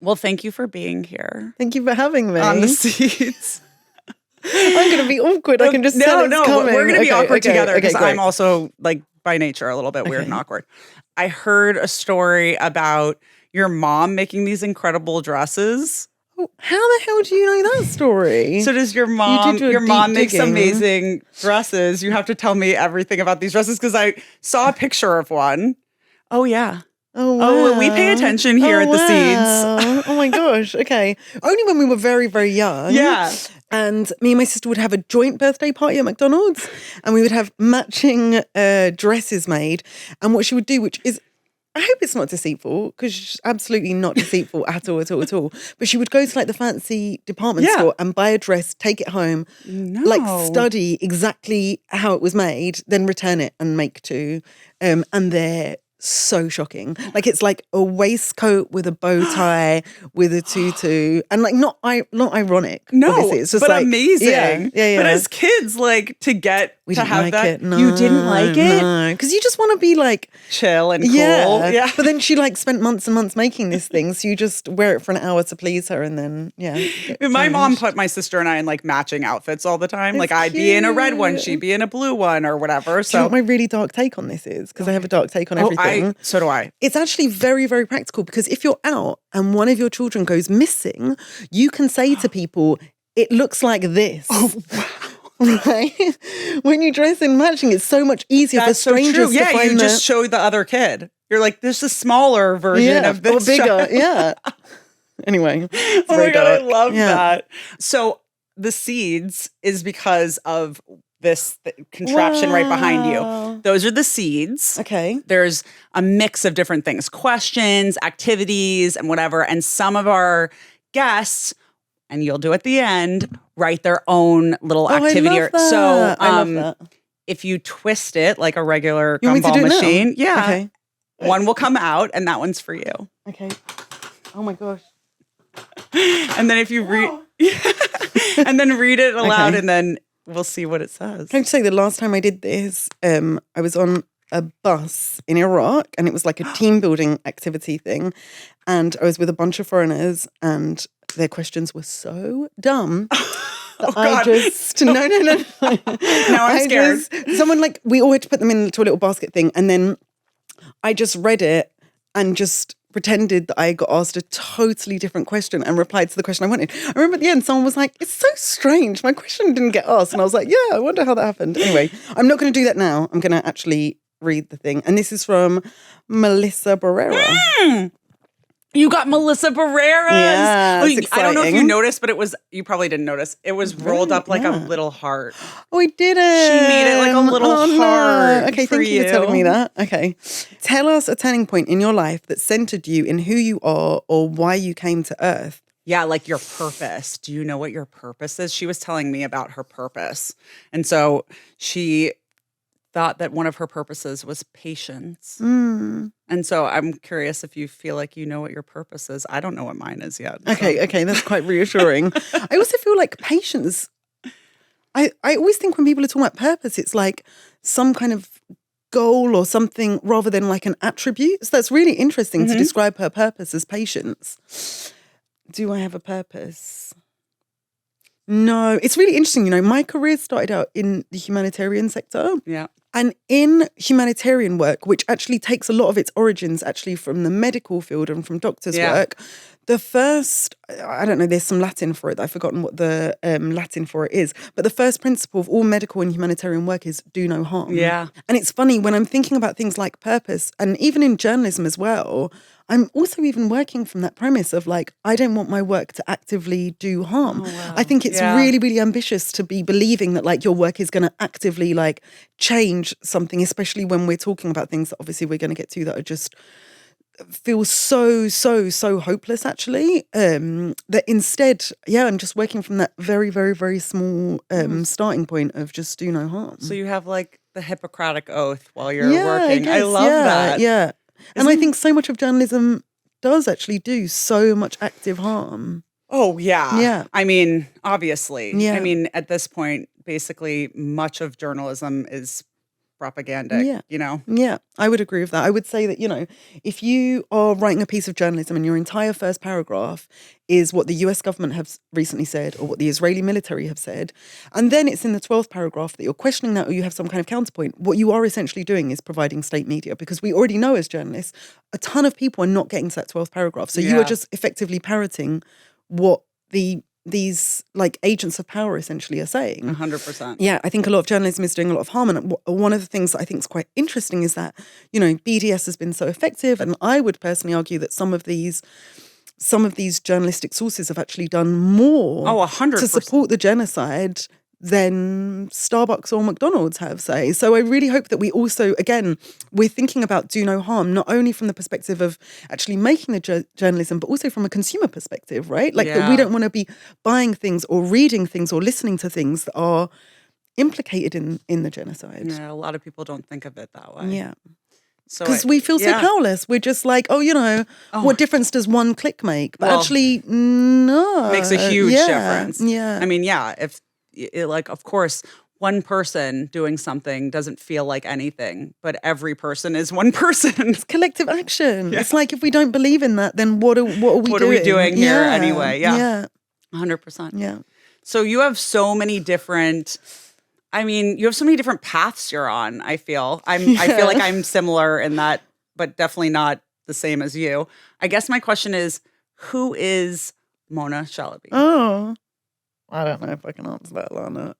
Well, thank you for being here. Thank you for having me. On the seats. I'm going to be awkward. I can just tell it's coming. We're going to be awkward together because great. I'm also, like, by nature, a little bit weird and awkward. I heard a story about your mom making these incredible dresses. Oh, how the hell do you know that story? So does your mom? Your mom makes amazing dresses. You have to tell me everything about these dresses because I saw a picture of one. Oh yeah. Oh, wow. Oh, we pay attention here at the Seeds. Oh my gosh. Okay. Only when we were very, very young. Yeah. And me and my sister would have a joint birthday party at McDonald's, and we would have matching dresses made. And what she would do, which is, I hope it's not deceitful, because she's absolutely not deceitful at all. But she would go to like the fancy department store and buy a dress, take it home, like study exactly how it was made, then return it and make two. And they're so shocking. Like it's like a waistcoat with a bow tie with a tutu, and like not ironic. No, obviously. It's just but like, amazing. Yeah. But as kids, like to have that, it. No, you didn't like it? No, because you just want to be like chill and cool. Yeah. But then she like spent months and months making this thing, so you just wear it for an hour to please her, and then My mom put my sister and I in like matching outfits all the time. Like I'd be in a red one, she'd be in a blue one, or whatever. So do you know what my really dark take on this is? Because I have a dark take on everything. So do I. It's actually very, very practical, because if you're out and one of your children goes missing, you can say to people, it looks like this. Oh, wow. Right? When you dress in matching, it's so much easier for strangers to find you just show the other kid. You're like, there's a smaller version of this. Or bigger, yeah. Anyway. Oh my God, I love that. So the Seeds is because of this contraption right behind you. Those are the Seeds. Okay. There's a mix of different things, questions, activities, and whatever. And some of our guests, and you'll do at the end, write their own little activity. I love that. So I love that. if you twist it like a regular you gumball machine, okay. One will come out, and that one's for you. Okay. Oh my gosh. And then if you read, and then read it aloud, and then we'll see what it says. Can I just say the last time I did this, I was on a bus in Iraq, and it was like a team building activity thing. And I was with a bunch of foreigners, and their questions were so dumb. Oh, God. Now I'm scared. Someone like, we all had to put them into a little basket thing. And then I just read it and just pretended that I got asked a totally different question and replied to the question I wanted. I remember at the end, someone was like, it's so strange. My question didn't get asked. And I was like, yeah, I wonder how that happened. Anyway, I'm not going to do that now. I'm going to actually read the thing. And this is from Melissa Barrera. You got Melissa Barrera. Yeah, I don't know if you noticed, but you probably didn't notice. It was rolled up like a little heart. Oh, I did it. She made it like a little heart. No. Okay, thank you for telling me that. Okay. Tell us a turning point in your life that centered you in who you are or why you came to Earth. Yeah, like your purpose. Do you know what your purpose is? She was telling me about her purpose. And so she thought that one of her purposes was patience. Mm. And so I'm curious if you feel like you know what your purpose is. I don't know what mine is yet. So. Okay, that's quite reassuring. I also feel like patience, I always think when people are talking about purpose, it's like some kind of goal or something rather than like an attribute. So that's really interesting to describe her purpose as patience. Do I have a purpose? No, it's really interesting. My career started out in the humanitarian sector. Yeah. And in humanitarian work, which actually takes a lot of its origins actually from the medical field and from doctors' work, the first, I don't know, there's some Latin for it. I've forgotten what the Latin for it is. But the first principle of all medical and humanitarian work is do no harm. Yeah. And it's funny, when I'm thinking about things like purpose, and even in journalism as well, I'm also even working from that premise of like, I don't want my work to actively do harm. Oh, wow. I think it's really, really ambitious to be believing that like your work is going to actively like change something, especially when we're talking about things that obviously we're going to get to that are just feel so hopeless actually. That instead, I'm just working from that very, very, very small starting point of just do no harm. So you have like the Hippocratic Oath while you're working. I love that. Yeah. And I think so much of journalism does actually do so much active harm. Oh, yeah. Yeah. I mean, obviously. Yeah. I mean, at this point, basically, much of journalism is propagandic, Yeah. you know? Yeah, I would agree with that. I would say that, if you are writing a piece of journalism and your entire first paragraph is what the US government has recently said or what the Israeli military have said, and then it's in the 12th paragraph that you're questioning that or you have some kind of counterpoint, what you are essentially doing is providing state media, because we already know as journalists, a ton of people are not getting to that 12th paragraph. So you are just effectively parroting what these like agents of power essentially are saying. 100%. Yeah, I think a lot of journalism is doing a lot of harm. And one of the things that I think is quite interesting is that, BDS has been so effective. And I would personally argue that some of these journalistic sources have actually done more 100%. to support the genocide than Starbucks or McDonald's have, say. So I really hope that we also, again, we're thinking about do no harm, not only from the perspective of actually making the journalism, but also from a consumer perspective, right? Like that we don't want to be buying things or reading things or listening to things that are implicated in the genocide. Yeah, a lot of people don't think of it that way. Yeah. So Because we feel so powerless. We're just like, what difference does one click make? But actually, no. Makes a huge difference. Yeah. I mean, if of course, one person doing something doesn't feel like anything, but every person is one person. It's collective action. Yeah. It's like if we don't believe in that, then what are we doing? What are we doing here anyway? Yeah. 100%. Yeah. So you have so many different... you have so many different paths you're on, I feel. I feel like I'm similar in that, but definitely not the same as you. I guess my question is, who is Mona Chalabi? Oh, I don't know if I can answer that, Alana.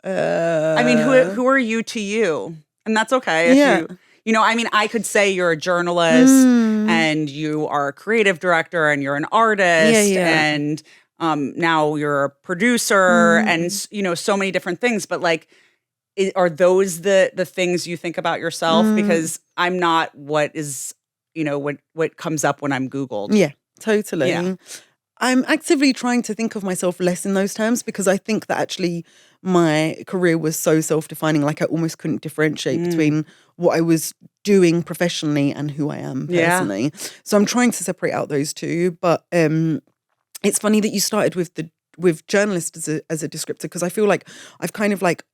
Who are you to you? And that's okay. If I could say you're a journalist and you are a creative director and you're an artist and now you're a producer and, so many different things. But like, are those the things you think about yourself? Because I'm not what is, what comes up when I'm Googled. Yeah, totally. Yeah. I'm actively trying to think of myself less in those terms because I think that actually my career was so self-defining, like I almost couldn't differentiate between what I was doing professionally and who I am personally. Yeah. So I'm trying to separate out those two. But it's funny that you started with journalist as a descriptor, because I feel like I've kind of like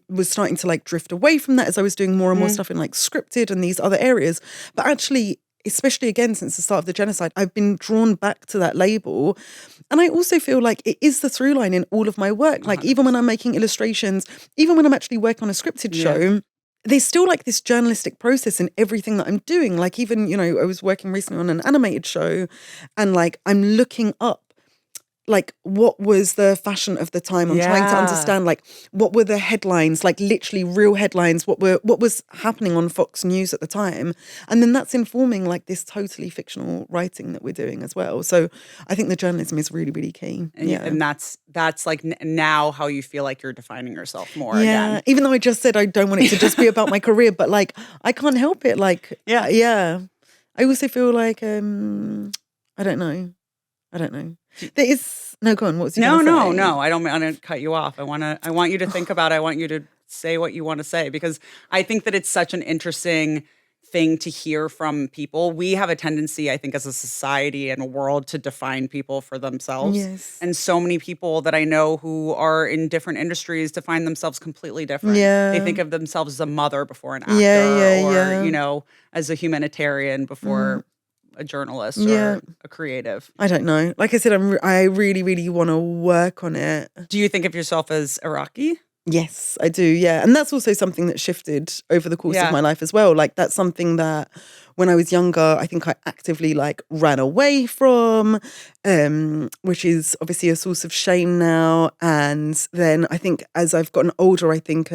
was starting to like drift away from that as I was doing more and more stuff in like scripted and these other areas. But actually, especially again since the start of the genocide, I've been drawn back to that label. And I also feel like it is the through line in all of my work. Like even when I'm making illustrations, even when I'm actually working on a scripted show, there's still like this journalistic process in everything that I'm doing. Like even, I was working recently on an animated show and like I'm looking up like what was the fashion of the time. I'm trying to understand like what were the headlines, like literally real headlines, what was happening on Fox News at the time. And then that's informing like this totally fictional writing that we're doing as well. So I think the journalism is really, really key. And that's like now how you feel like you're defining yourself more again. Even though I just said I don't want it to just be about my career, but like I can't help it. Like, I also feel like, I don't know. There is go on. What was you gonna say? No. I don't want to cut you off. I want you to think about it. I want you to say what you want to say, because I think that it's such an interesting thing to hear from people. We have a tendency, I think, as a society and a world to define people for themselves. Yes. And so many people that I know who are in different industries define themselves completely different. Yeah. They think of themselves as a mother before an actor or, as a humanitarian before a journalist or a creative. I don't know. Like I said, I really, really want to work on it. Do you think of yourself as Iraqi? Yes, I do. Yeah. And that's also something that shifted over the course of my life as well. Like that's something that when I was younger, I think I actively like ran away from, which is obviously a source of shame now. And then I think as I've gotten older, I think,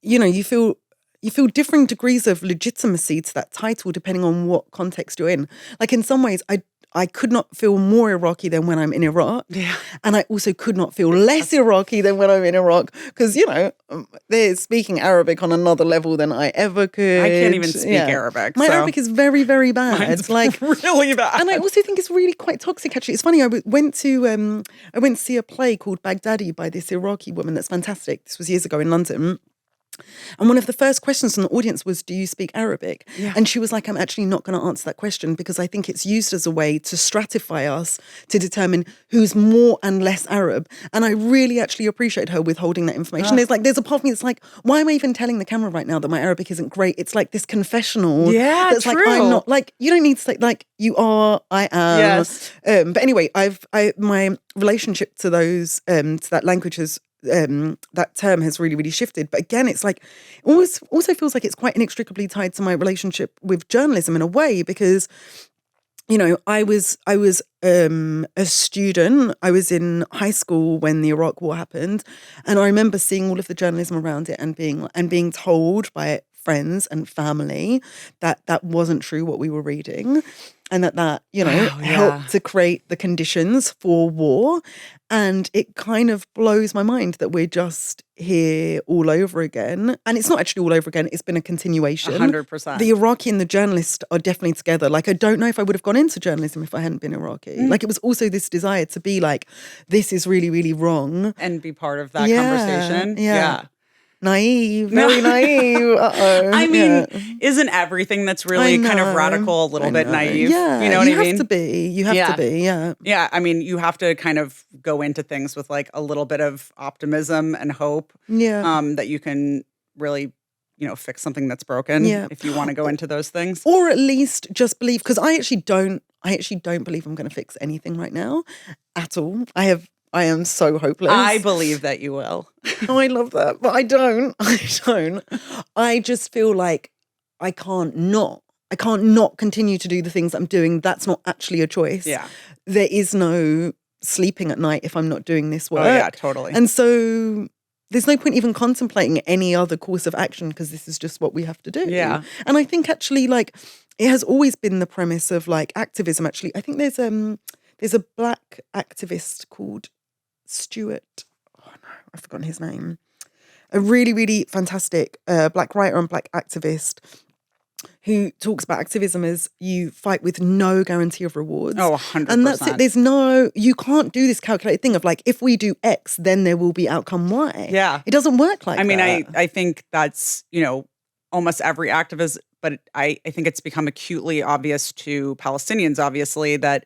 you feel differing degrees of legitimacy to that title depending on what context you're in. Like in some ways, I could not feel more Iraqi than when I'm in Iraq. Yeah. And I also could not feel less Iraqi than when I'm in Iraq. Because, they're speaking Arabic on another level than I ever could. I can't even speak Arabic. My Arabic is very, very bad. Mine's like really bad. And I also think it's really quite toxic, actually. It's funny, I went to see a play called Baghdadi by this Iraqi woman that's fantastic. This was years ago in London. And one of the first questions from the audience was, do you speak Arabic? Yeah. And she was like, I'm actually not going to answer that question because I think it's used as a way to stratify us to determine who's more and less Arab. And I really actually appreciate her withholding that information. There's a part of me that's like, why am I even telling the camera right now that my Arabic isn't great? It's like this confessional. Yeah, that's true. like, I'm not, like, you don't need to say, like, you are, I am. Yes. But anyway, my relationship to those, to that language has, that term has really, really shifted. But again, it's like, it also feels like it's quite inextricably tied to my relationship with journalism in a way, because, you know, I was a student. I was in high school when the Iraq War happened, and I remember seeing all of the journalism around it and being told by friends and family that wasn't true what we were reading, and that you know helped to create the conditions for war. And it kind of blows my mind that we're just here all over again. And it's not actually all over again. It's been a continuation. 100%. The Iraqi and the journalist are definitely together. Like, I don't know if I would have gone into journalism if I hadn't been Iraqi. Like, it was also this desire to be like, this is really, really wrong. And be part of that conversation. Yeah. Naive, very naive. I mean, isn't everything that's really kind of radical a little bit naive? Yeah, you know what I mean? You have to be. You have to be, yeah. Yeah, I mean, you have to kind of go into things with like a little bit of optimism and hope. Yeah. That you can really, you know, fix something that's broken if you want to go into those things. Or at least just believe, because I actually don't believe I'm going to fix anything right now at all. I am so hopeless. I believe that you will. Oh, I love that. But I don't. I just feel like I can't not continue to do the things I'm doing. That's not actually a choice. Yeah. There is no sleeping at night if I'm not doing this work. Oh, yeah, totally. And so there's no point even contemplating any other course of action because this is just what we have to do. Yeah. And I think actually, like, it has always been the premise of like activism. Actually, I think there's a black activist called Stuart. Oh no, I've forgotten his name. A really, really fantastic black writer and black activist who talks about activism as you fight with no guarantee of rewards. Oh, 100%. And that's it. You can't do this calculated thing of like, if we do X, then there will be outcome Y. Yeah. It doesn't work like that. I mean, I think that's, you know, almost every activist, but I think it's become acutely obvious to Palestinians, obviously, that,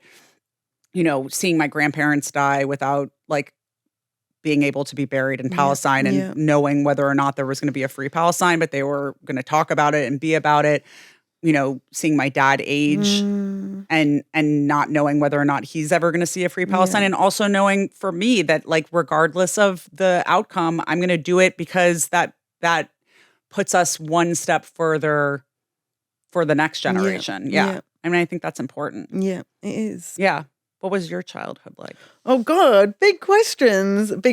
you know, seeing my grandparents die without like being able to be buried in Palestine and knowing whether or not there was going to be a free Palestine, but they were going to talk about it and be about it, you know, seeing my dad age and not knowing whether or not he's ever going to see a free Palestine. And also knowing for me that like, regardless of the outcome, I'm going to do it because that puts us one step further for the next generation. Yeah. I mean, I think that's important. Yeah, it is. Yeah. What was your childhood like? Oh God, big questions. I'm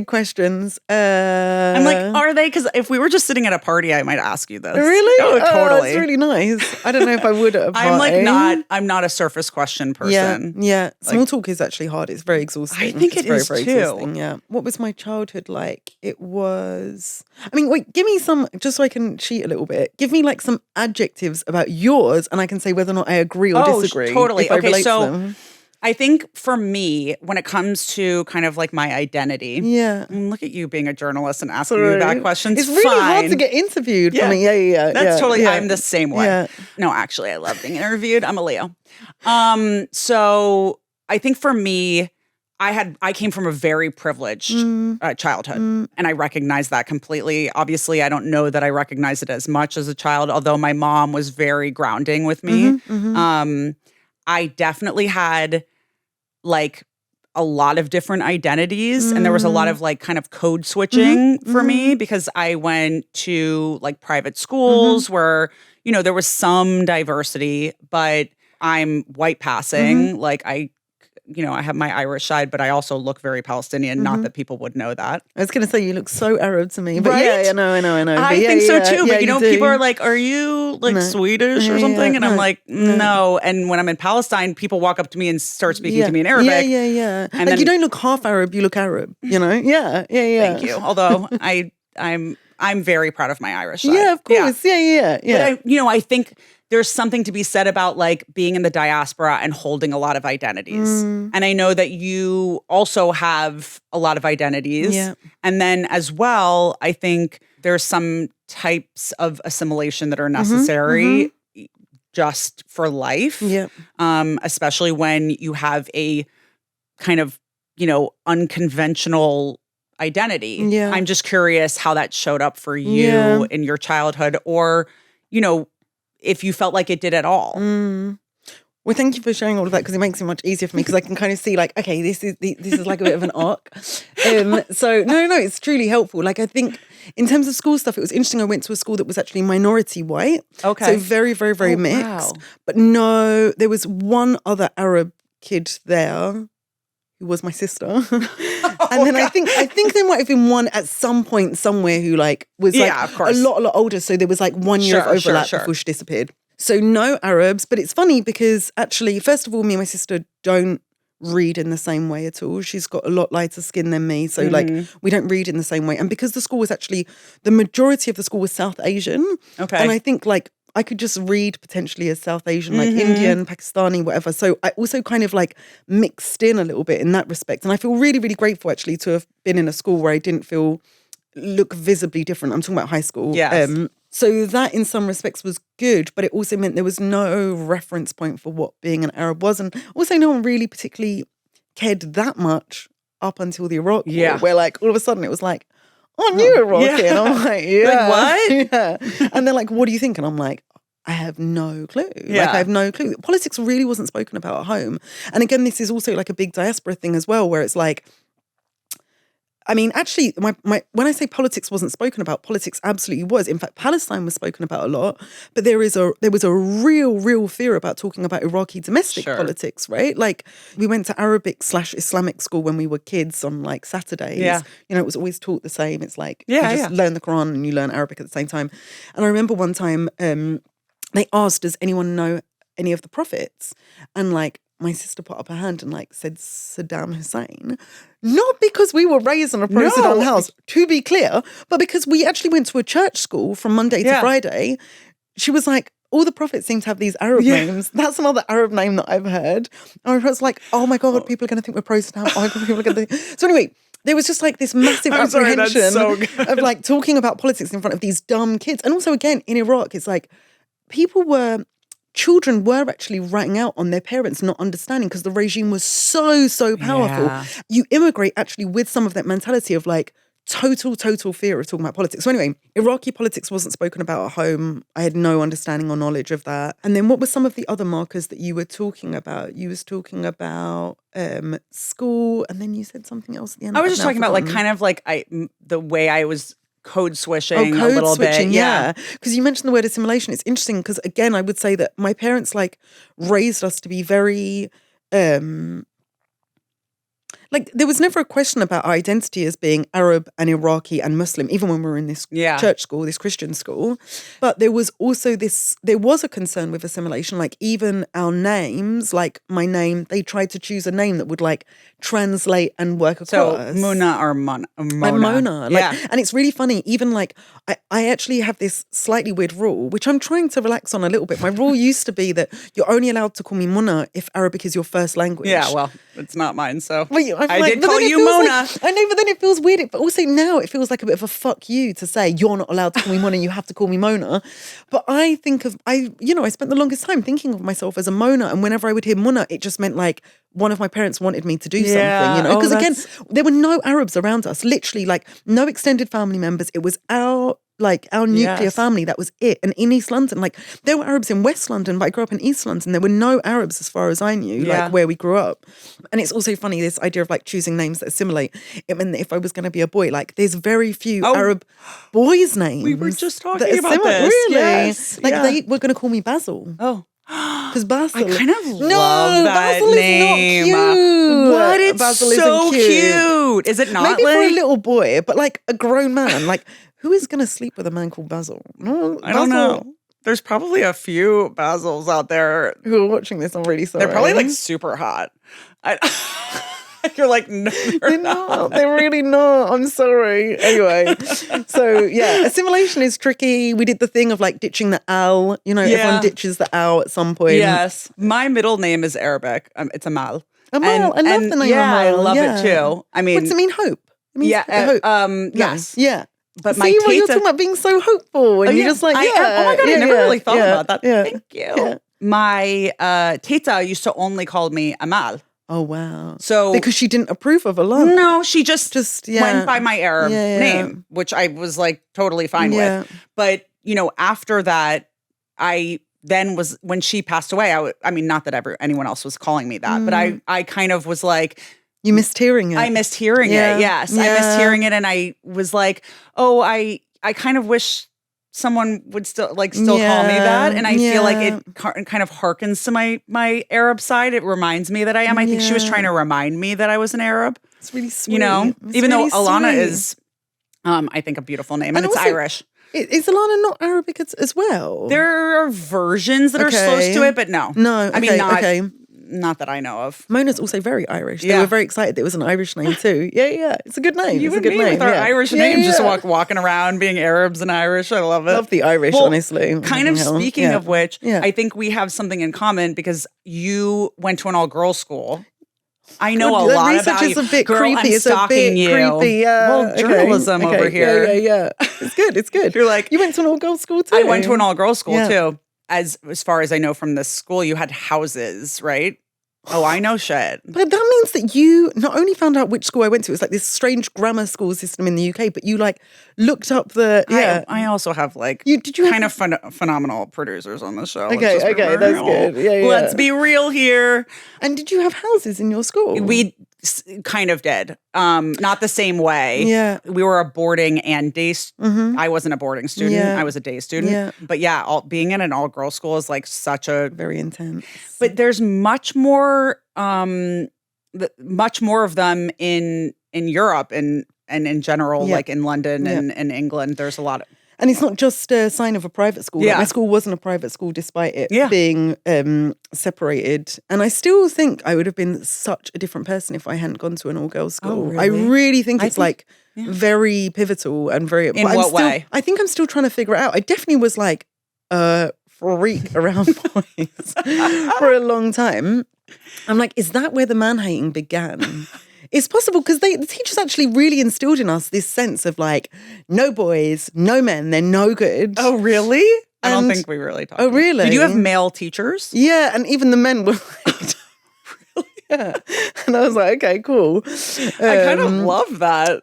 like, are they? Because if we were just sitting at a party, I might ask you this. Really? Oh, totally. It's really nice. I don't know if I would at a party. I'm not a surface question person. Yeah. Small talk is actually hard. It's very exhausting. I think it's very too. Exhausting, yeah. What was my childhood like? It was, I mean, wait, give me some, just so I can cheat a little bit. Give me like some adjectives about yours and I can say whether or not I agree or disagree. Totally. Okay, so them. I think for me, when it comes to kind of like my identity, look at you being a journalist and asking me that question. It's really hard to get interviewed for me. Yeah. That's totally, I'm the same way. Yeah. No, actually, I love being interviewed. I'm a Leo. So I think for me, I came from a very privileged childhood, and I recognize that completely. Obviously, I don't know that I recognize it as much as a child, although my mom was very grounding with me. I definitely had like a lot of different identities and there was a lot of like kind of code switching for me because I went to like private schools where, you know, there was some diversity, but I'm white passing. Like I have my Irish side, but I also look very Palestinian. Not that people would know that. I was going to say you look so Arab to me, but right? I know. I think so too. But you know, people are like, "Are you like Swedish or something?" And I'm like, "No." And when I'm in Palestine, people walk up to me and start speaking to me in Arabic. Yeah. And like then, you don't look half Arab; you look Arab. You know? Yeah. Thank you. Although I'm very proud of my Irish side. Yeah, of course. Yeah. But I think there's something to be said about like being in the diaspora and holding a lot of identities. And I know that you also have a lot of identities. Yeah. And then as well, I think there's some types of assimilation that are necessary just for life. Yeah. Especially when you have a kind of, unconventional identity. Yeah. I'm just curious how that showed up for you in your childhood, or, if you felt like it did at all. Well, thank you for sharing all of that, because it makes it much easier for me, because I can kind of see like, okay, this is like a bit of an arc. So no, it's truly helpful. Like, I think in terms of school stuff, it was interesting. I went to a school that was actually minority white. Okay. So very, very, very mixed. Wow. But no, there was one other Arab kid there who was my sister. And then I think there might have been one at some point somewhere who like was like of course. a lot older. So there was like 1 year of overlap before she disappeared. So no Arabs, but it's funny because actually, first of all, me and my sister don't read in the same way at all. She's got a lot lighter skin than me. So like we don't read in the same way. And because the school was actually, the majority of the school was South Asian. Okay. And I think like I could just read potentially as South Asian, like Indian, Pakistani, whatever. So I also kind of like mixed in a little bit in that respect. And I feel really, really grateful actually to have been in a school where I didn't look visibly different. I'm talking about high school. Yes. So that in some respects was good, but it also meant there was no reference point for what being an Arab was. And also no one really particularly cared that much up until the Iraq War, where like all of a sudden it was like, oh, you're Iraqi. And I'm like, yeah. Like, what? Yeah. And they're like, what do you think? And I'm like, I have no clue. Yeah. Like, I have no clue. Politics really wasn't spoken about at home. And again, this is also like a big diaspora thing as well, where it's like, I mean, actually, when I say politics wasn't spoken about, politics absolutely was. In fact, Palestine was spoken about a lot, but there was a real fear about talking about Iraqi domestic politics, right? Like, we went to Arabic/Islamic school when we were kids on like Saturdays. Yeah. It was always taught the same. It's like you just learn the Quran and you learn Arabic at the same time. And I remember one time they asked, does anyone know any of the prophets? And like, my sister put up her hand and like said Saddam Hussein. Not because we were raised in a pro-Saddam house, to be clear, but because we actually went to a church school from Monday to Friday. She was like, all the prophets seem to have these Arab names. That's another Arab name that I've heard. And I was like, oh my God, people are going to think we're pro-Saddam. Oh my God, people are going to think. So anyway, there was just like this massive apprehension of like talking about politics in front of these dumb kids. And also again, in Iraq, it's like children were actually writing out on their parents not understanding because the regime was so powerful. Yeah. You immigrate actually with some of that mentality of like total fear of talking about politics. So anyway, Iraqi politics wasn't spoken about at home. I had no understanding or knowledge of that. And then what were some of the other markers that you were talking about? You was talking about school, and then you said something else at the end. I was just talking about like kind of like the way I was code switching a little bit. Yeah. Because you mentioned the word assimilation. It's interesting because, again, I would say that my parents like raised us to be very like there was never a question about our identity as being Arab and Iraqi and Muslim, even when we were in this church school, this Christian school. But there was also there was a concern with assimilation, like even our names, like my name, they tried to choose a name that would like translate and work across. So Muna or Mona. Mona. Like, and it's really funny, even like I actually have this slightly weird rule, which I'm trying to relax on a little bit. My rule used to be that you're only allowed to call me Mona if Arabic is your first language. Yeah, well, it's not mine, so I like, did call you Mona. Like, I know, but then it feels weird. But also now it feels like a bit of a fuck you to say you're not allowed to call me Mona, you have to call me Mona. But I think I spent the longest time thinking of myself as a Mona, and whenever I would hear Mona, it just meant like one of my parents wanted me to do something, because again, there were no Arabs around us, literally like no extended family members. It was our nuclear family, that was it. And in East London, like there were Arabs in West London, but I grew up in East London. There were no Arabs as far as I knew, like where we grew up. And it's also funny, this idea of like choosing names that assimilate. It meant that if I was going to be a boy, like there's very few Arab boys' names. We were just talking about this. Really? Yes. Like they were going to call me Basil. Oh. Because Basil, I kind of love that Basil name. Is not cute. What? It's Basil so cute. Is it not? Maybe for a little boy, but like a grown man, like who is going to sleep with a man called Basil? No, I don't know. There's probably a few Basils out there who are watching this. I'm really sorry. They're probably like super hot. You're like, no, they're not. They're really not. I'm sorry. Anyway, so yeah, assimilation is tricky. We did the thing of like ditching the al. Everyone ditches the al at some point. Yes. My middle name is Arabic. It's Amal. Amal. I love the name Amal. I love it too. I mean, what's it mean? Hope. It means hope. Yes. Yeah. But See, you're talking about being so hopeful, and you're just like, oh my God, I never really thought about that. Yeah. Thank you. Yeah. My teta used to only call me Amal. Oh, wow. So because she didn't approve of Alana. No, she just went by my Arab name, which I was like totally fine with. But, after that, I then was, when she passed away, I mean, not that anyone else was calling me that, but I kind of was like, you missed hearing it. I missed hearing it. Yes. I missed hearing it. And I was like, oh, I kind of wish someone would still call me that. And I feel like it kind of harkens to my Arab side. It reminds me that I am. I think she was trying to remind me that I was an Arab. It's really sweet. It's even really though Alana is, I think, a beautiful name. And it's also Irish. Is Alana not Arabic as well? There are versions that are close to it, but no. No. I mean, not that I know of. Mona's also very Irish. They were very excited. It was an Irish name too. Yeah. It's a good name. You it's a and good me name. with our Irish names, just walking around being Arabs and Irish. I love it. Love the Irish, honestly. Kind of speaking of which, I think we have something in common because you went to an all-girls school. I know a lot about you. Research is a bit Girl, creepy. I'm it's a bit you. creepy. Well, journalism over here. Yeah. It's good. It's good. You're like, you went to an all-girls school too. I went to an all-girls school too. As far as I know from this school, you had houses, right? Oh, I know shit. But that means that you not only found out which school I went to, it was like this strange grammar school system in the UK, but you like looked up the, I also have like phenomenal producers on the show. Okay, that's good. Yeah. Let's be real here. And did you have houses in your school? We kind of did. Not the same way. Yeah. We were a boarding and day. I wasn't a boarding student. Yeah. I was a day student. Yeah. But being in an all-girls school is like such a very intense. But there's much more of them in Europe and in general, like in London and England. There's a lot of. And it's not just a sign of a private school. Yeah. Like my school wasn't a private school despite it being separated. And I still think I would have been such a different person if I hadn't gone to an all-girls school. Oh, really? I really think it's very pivotal and very... In what way? I think I'm still trying to figure it out. I definitely was like a freak around boys for a long time. I'm like, is that where the man-hating began? It's possible because the teachers actually really instilled in us this sense of like, no boys, no men, they're no good. Oh, really? I don't think we really talked. Oh, really? Did you have male teachers? Yeah, and even the men were like, really? Yeah. And I was like, okay, cool. I kind of love that.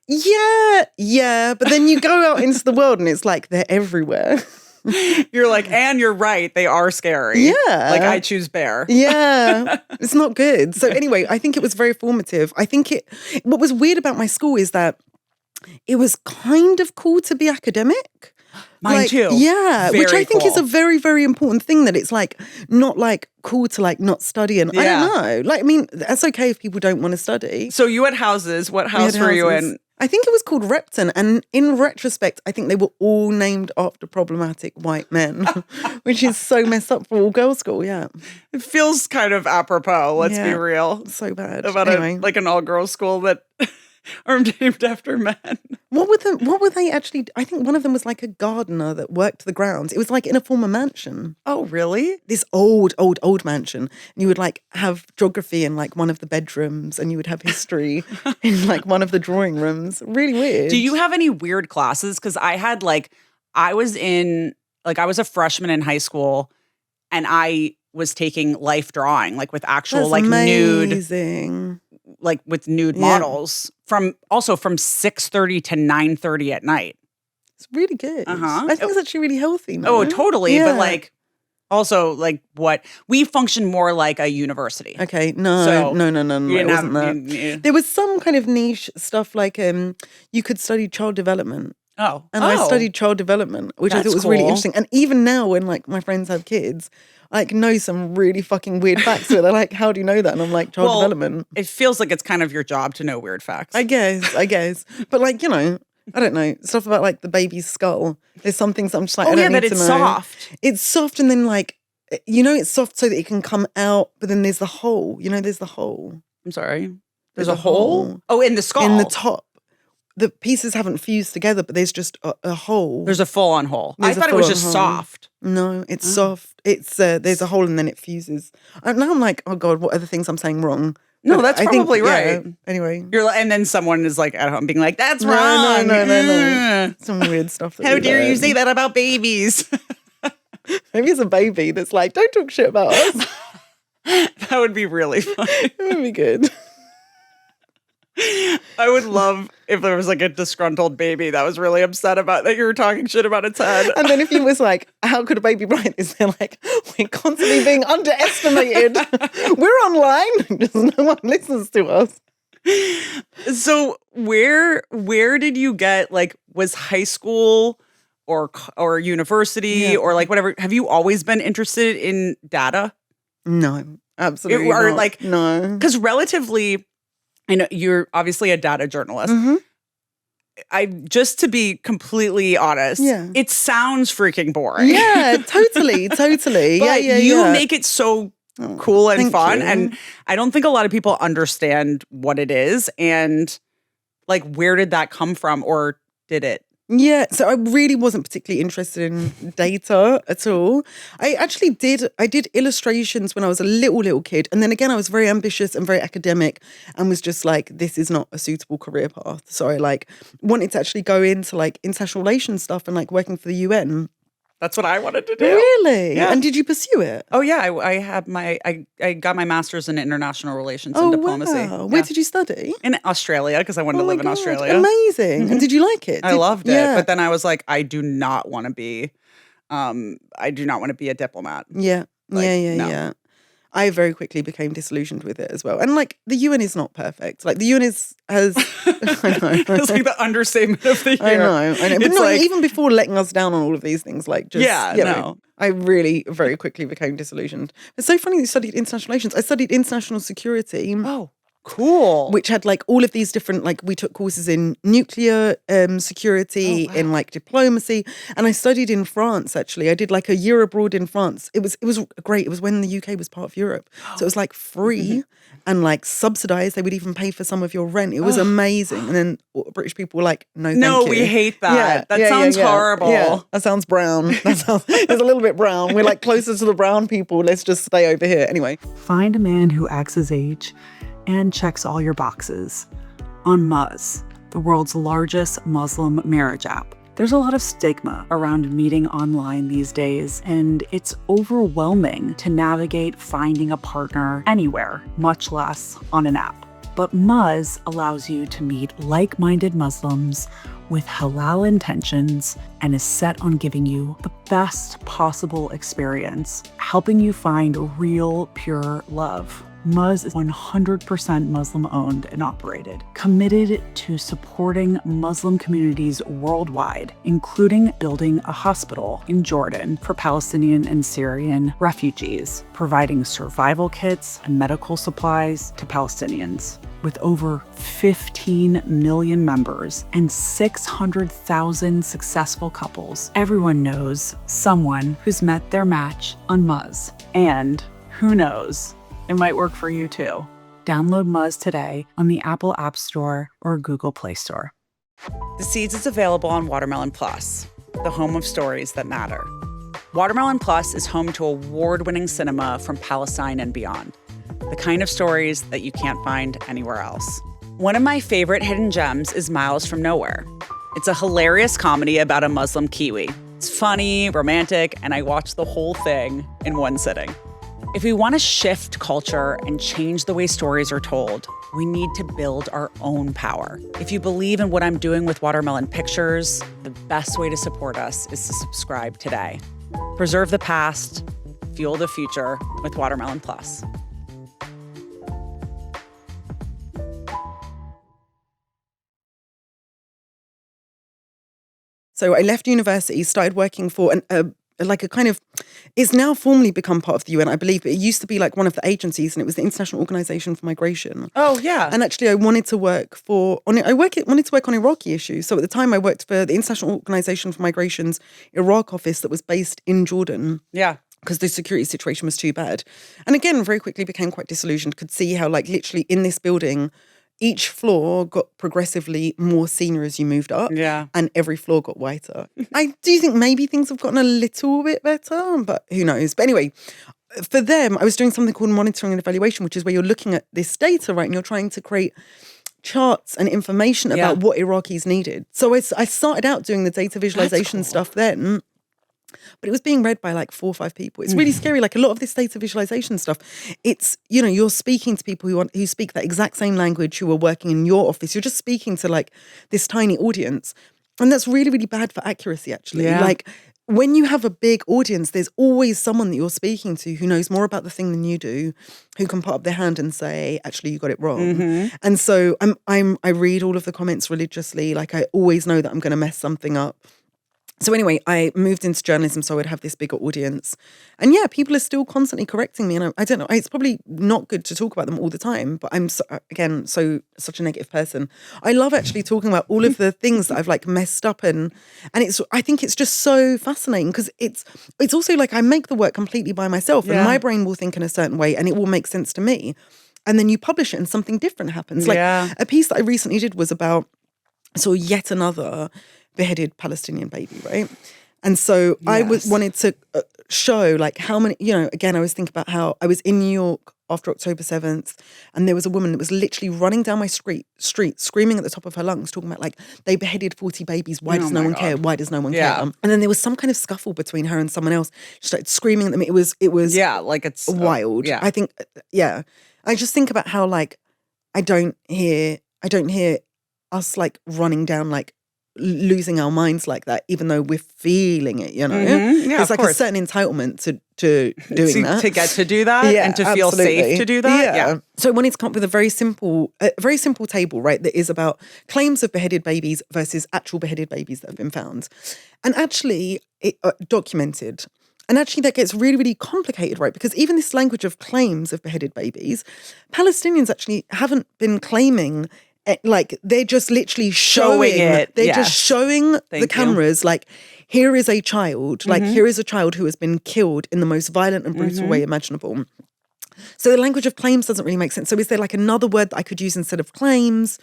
Yeah. But then you go out into the world and it's like they're everywhere. You're like, and you're right, they are scary. Yeah. Like I choose bear. Yeah. It's not good. So anyway, I think it was very formative. I think what was weird about my school is that it was kind of cool to be academic. Mine too. Yeah. Very which I think cool. is a very, very important thing, that it's like not like cool to like not study. And I don't know. Like, I mean, that's okay if people don't want to study. So you had houses. What house were you in? I think it was called Repton, and in retrospect, I think they were all named after problematic white men, which is so messed up for all girls' school. Yeah, it feels kind of apropos. Let's be real. So bad about like an all-girls school that are named after men. What were they actually? I think one of them was like a gardener that worked the grounds. It was like in a former mansion. Oh, really? This old mansion. And you would like have geography in like one of the bedrooms, and you would have history in like one of the drawing rooms. Really weird. Do you have any weird classes? Because I was a freshman in high school, and I was taking life drawing, like with actual amazing. Like with nude models from 6:30 to 9:30 at night. It's really good. I think it's actually really healthy. No? Oh, totally. Yeah. But like, also like what we function more like a university. Okay. No. It wasn't that. There was some kind of niche stuff like you could study child development. Oh. And I studied child development, which I thought was really interesting. And even now when like my friends have kids, I like know some really fucking weird facts where they're like, how do you know that? And I'm like, child development. It feels like it's kind of your job to know weird facts. I guess. But like, you know, I don't know, stuff about like the baby's skull. There's some things I'm just like, I don't need to know. Soft. It's soft, and then like, you know, it's soft so that it can come out, but then there's the hole. You know, there's the hole. I'm sorry. There's a hole? Oh, in the skull. In the top. The pieces haven't fused together, but there's just a hole. There's a full-on hole. I thought it was just soft. No, it's soft. It's there's a hole and then it fuses. Now I'm like, oh God, what are the things I'm saying wrong? No, that's probably right. Yeah, anyway. And then someone is like at home being like, that's wrong. No. Some weird stuff. How dare you say that about babies? Maybe it's a baby that's like, don't talk shit about us. That would be really funny. It would be good. I would love if there was like a disgruntled baby that was really upset about that you were talking shit about its head. And then if you was like, how could a baby write this? They're like, we're constantly being underestimated. We're online. Just no one listens to us. So where did you get, like, was high school or university or like whatever? Have you always been interested in data? No, absolutely not. Or like, no. Because relatively, I know you're obviously a data journalist. Mm-hmm. Just to be completely honest, it sounds freaking boring. Yeah, totally. But you make it so cool and fun. You. And I don't think a lot of people understand what it is and like, where did that come from, or did it? Yeah, so I really wasn't particularly interested in data at all. I did illustrations when I was a little kid. And then again, I was very ambitious and very academic and was just like, this is not a suitable career path. So I like wanted to actually go into like international relations stuff and like working for the UN. That's what I wanted to do. Really? Yeah. And did you pursue it? Oh yeah, I got my master's in international relations and diplomacy. Wow. Where did you study? In Australia, because I wanted to live in Australia. Amazing. Mm-hmm. And did you like it? I loved it. But then I was like, I do not want to be a diplomat. Yeah. Like, Yeah. I very quickly became disillusioned with it as well. And like the UN is not perfect. Like the UN has I know. It's like the understatement of the year. I know. But it's no, like, even before letting us down on all of these things, like just I really very quickly became disillusioned. It's so funny that you studied international relations. I studied international security. Oh. Cool. Which had like all of these different, like we took courses in nuclear security, in like diplomacy. And I studied in France, actually. I did like a year abroad in France. It was great. It was when the UK was part of Europe. So it was like free and like subsidized. They would even pay for some of your rent. It was amazing. And then British people were like, no, thank you. No, we hate that. That sounds horrible. Yeah. That sounds brown. It's a little bit brown. We're like closer to the brown people. Let's just stay over here. Anyway. Find a man who acts his age and checks all your boxes on Muzz, the world's largest Muslim marriage app. There's a lot of stigma around meeting online these days, and it's overwhelming to navigate finding a partner anywhere, much less on an app. But Muzz allows you to meet like-minded Muslims with halal intentions and is set on giving you the best possible experience, helping you find real, pure love. Muzz is 100% Muslim-owned and operated, committed to supporting Muslim communities worldwide, including building a hospital in Jordan for Palestinian and Syrian refugees, providing survival kits and medical supplies to Palestinians. With over 15 million members and 600,000 successful couples, everyone knows someone who's met their match on Muzz. And who knows? It might work for you too. Download Muzz today on the Apple App Store or Google Play Store. The Seeds is available on Watermelon Plus, the home of stories that matter. Watermelon Plus is home to award-winning cinema from Palestine and beyond, the kind of stories that you can't find anywhere else. One of my favorite hidden gems is Miles from Nowhere. It's a hilarious comedy about a Muslim Kiwi. It's funny, romantic, and I watched the whole thing in one sitting. If we want to shift culture and change the way stories are told, we need to build our own power. If you believe in what I'm doing with Watermelon Pictures, the best way to support us is to subscribe today. Preserve the past, fuel the future with Watermelon Plus. So I left university, started working for it's now formally become part of the UN, I believe, but it used to be like one of the agencies, and it was the International Organization for Migration. Oh, yeah. And actually I wanted to work on Iraqi issues. So at the time I worked for the International Organization for Migration's Iraq office that was based in Jordan. Yeah. Because the security situation was too bad. And again, very quickly became quite disillusioned, could see how like literally in this building, each floor got progressively more senior as you moved up. Yeah. And every floor got whiter. I do think maybe things have gotten a little bit better, but who knows? But anyway, for them, I was doing something called monitoring and evaluation, which is where you're looking at this data, right? And you're trying to create charts and information about what Iraqis needed. So I started out doing the data visualization stuff then, but it was being read by like 4 or 5 people. It's really scary. Like a lot of this data visualization stuff, it's, you know, you're speaking to people who speak that exact same language, who are working in your office. You're just speaking to like this tiny audience. And that's really, really bad for accuracy, actually. Yeah. Like when you have a big audience, there's always someone that you're speaking to who knows more about the thing than you do, who can put up their hand and say, actually, you got it wrong. And so I read all of the comments religiously. Like I always know that I'm going to mess something up. So anyway, I moved into journalism so I would have this bigger audience. And yeah, people are still constantly correcting me. And I don't know, it's probably not good to talk about them all the time, but I'm, such a negative person. I love actually talking about all of the things that I've like messed up I think it's just so fascinating because it's also like I make the work completely by myself and my brain will think in a certain way and it will make sense to me. And then you publish it and something different happens. Like a piece that I recently did was about, yet another beheaded Palestinian baby, right? And so I wanted to show like how many, you know, again, I was thinking about how I was in New York after October 7th and there was a woman that was literally running down my street screaming at the top of her lungs, talking about like, they beheaded 40 babies. Why does no one care? Why does no one care? And then there was some kind of scuffle between her and someone else. She started screaming at them. It was like it's wild. I think, I just think about how like, I don't hear us like running down like losing our minds like that, even though we're feeling it, you know? It's like a certain entitlement to doing that. To get to do that and to feel safe to do that. Yeah. So I wanted to come up with a very simple table, right, that is about claims of beheaded babies versus actual beheaded babies that have been found. And actually, it documented. And actually that gets really, really complicated, right? Because even this language of claims of beheaded babies, Palestinians actually haven't been claiming like they're just literally showing it. They're just showing the cameras like, here is a child, like here is a child who has been killed in the most violent and brutal way imaginable. So the language of claims doesn't really make sense. So is there like another word that I could use instead of claims?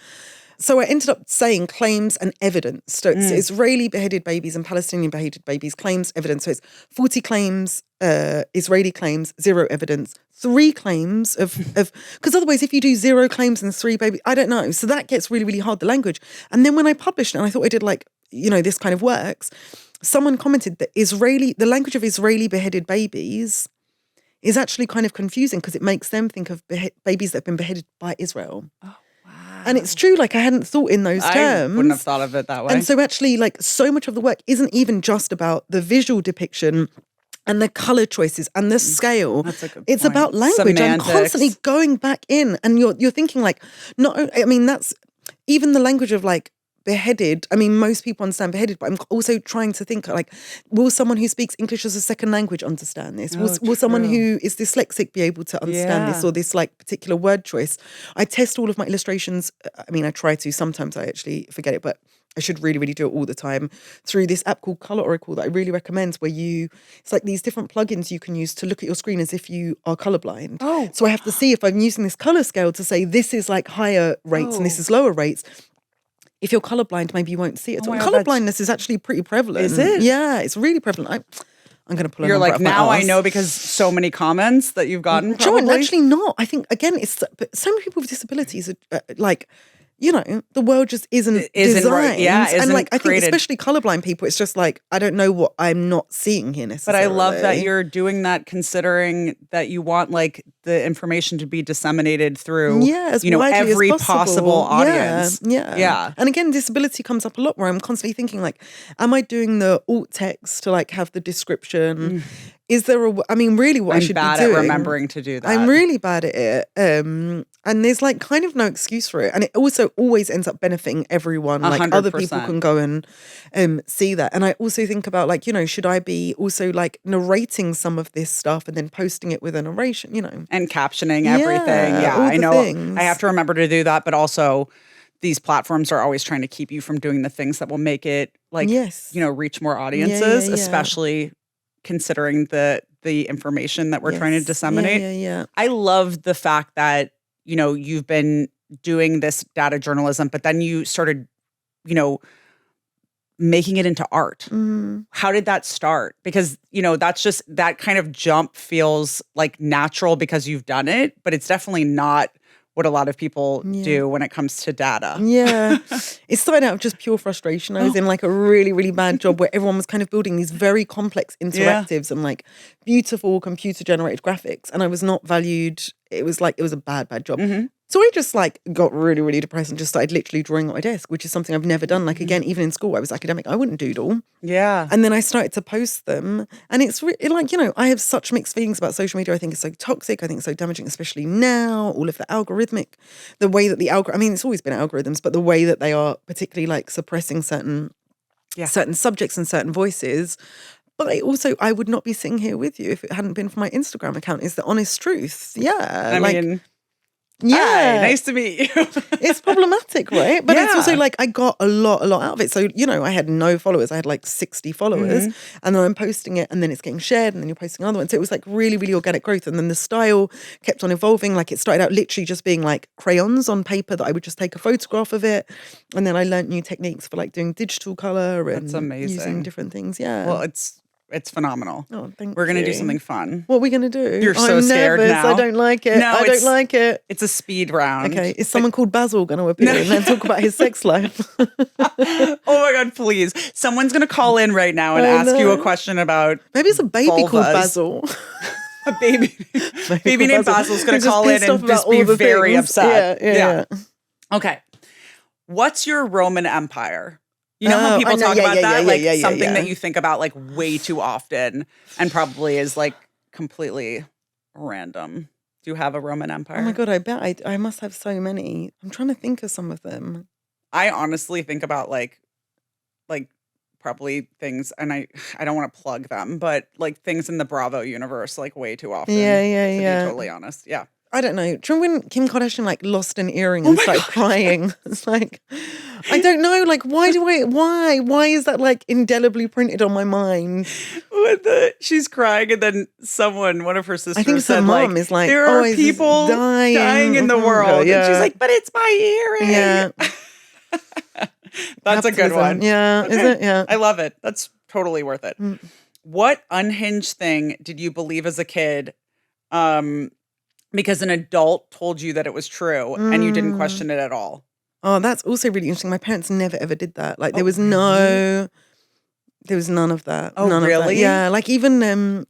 So I ended up saying claims and evidence. So it's Israeli beheaded babies and Palestinian beheaded babies, claims, evidence. So it's 40 claims, Israeli claims, 0 evidence, 3 claims of because otherwise if you do 0 claims and 3 babies, I don't know. So that gets really, really hard, the language. And then when I published it, and I thought I did like, you know, this kind of works, someone commented that the language of Israeli beheaded babies is actually kind of confusing because it makes them think of babies that have been beheaded by Israel. Oh. And it's true, like I hadn't thought in those terms. I wouldn't have thought of it that way. And so actually, like so much of the work isn't even just about the visual depiction and the color choices and the scale. That's a good It's point. about language. Semantics. I'm constantly going back in and you're thinking like, that's even the language of like beheaded. I mean, most people understand beheaded, but I'm also trying to think like, will someone who speaks English as a second language understand this? Will someone who is dyslexic be able to understand this or this like particular word choice? I test all of my illustrations. I mean, I try to. Sometimes I actually forget it, but I should really, really do it all the time through this app called Color Oracle that I really recommend, where it's like these different plugins you can use to look at your screen as if you are colorblind. Oh. So I have to see if I'm using this color scale to say this is like higher rates and this is lower rates. If you're colorblind, maybe you won't see it. Colorblindness is actually pretty prevalent. Is it? Yeah, it's really prevalent. I'm going to pull. You're like, now I know because so many comments that you've gotten. Sure, actually not. I think again, but so many people with disabilities are like, you know, the world just isn't designed. Right. Yeah, and like created. I think especially colorblind people, it's just like I don't know what I'm not seeing here necessarily. But I love that you're doing that, considering that you want like the information to be disseminated through every possible audience. Yeah. And again, disability comes up a lot where I'm constantly thinking like, am I doing the alt text to like have the description? Is there really what I should be doing? I'm bad at remembering to do that. I'm really bad at it. And there's like kind of no excuse for it. And it also always ends up benefiting everyone. 100%. Like other people can go and see that. And I also think about like, you know, should I be also like narrating some of this stuff and then posting it with a narration, you know? And captioning everything. Yeah, I know. Things. I have to remember to do that, but also these platforms are always trying to keep you from doing the things that will make it like, reach more audiences, especially considering the information that we're trying to disseminate. Yeah. I love the fact that, you know, you've been doing this data journalism, but then you started, you know, making it into art. How did that start? Because, you know, that's just, that kind of jump feels like natural because you've done it, but it's definitely not what a lot of people do when it comes to data. Yeah. It started out of just pure frustration. I was in like a really, really bad job where everyone was kind of building these very complex interactives and like beautiful computer generated graphics. And I was not valued. It was a bad, bad job. So I just like got really, really depressed and just started literally drawing at my desk, which is something I've never done. Like again, even in school, I was academic. I wouldn't doodle. Yeah. And then I started to post them. And it's like, you know, I have such mixed feelings about social media. I think it's so toxic. I think it's so damaging, especially now. All of the algorithmic, the way that I mean, it's always been algorithms, but the way that they are particularly like suppressing certain subjects and certain voices. But I would not be sitting here with you if it hadn't been for my Instagram account, is the honest truth. Yeah. I mean... Hi, nice to meet you. It's problematic, right? But it's also like I got a lot out of it. So, you know, I had no followers. I had like 60 followers. And then I'm posting it and then it's getting shared and then you're posting another one. So it was like really, really organic growth. And then the style kept on evolving. Like it started out literally just being like crayons on paper that I would just take a photograph of it. And then I learned new techniques for like doing digital color and using different things. Yeah. Well, it's phenomenal. Oh, thank We're going to you. do something fun. What are we going to do? You're so scared nervous. now. I don't like it. No, I don't like it. It's a speed round. Okay. Is someone called Basil going to appear and then talk about his sex life? Oh my God, please. Someone's going to call in right now and ask you a question about Maybe it's a baby vulvas. called Basil. A baby named Basil's going to call in and just be very upset. Yeah. Okay. What's your Roman Empire? You know how people talk about that? Like something that you think about like way too often and probably is like completely random. Do you have a Roman Empire? Oh my God, I bet I must have so many. I'm trying to think of some of them. I honestly think about like probably things, and I don't want to plug them, but like things in the Bravo universe like way too often. Yeah. To be totally honest. Yeah. I don't know. Do you remember when Kim Kardashian like lost an earring and started crying? It's like, I don't know. Like, why is that like indelibly printed on my mind? She's crying and then one of her sisters I think said her mom like, is like, there are people dying in the world. Yeah. And she's like, but it's my earring. Yeah. That's a good one. Yeah. Okay. Is it? Yeah. I love it. That's totally worth it. What unhinged thing did you believe as a kid? Because an adult told you that it was true and you didn't question it at all. Oh, that's also really interesting. My parents never ever did that. Like there was none of that. Oh, none really? Of that. Yeah. Like even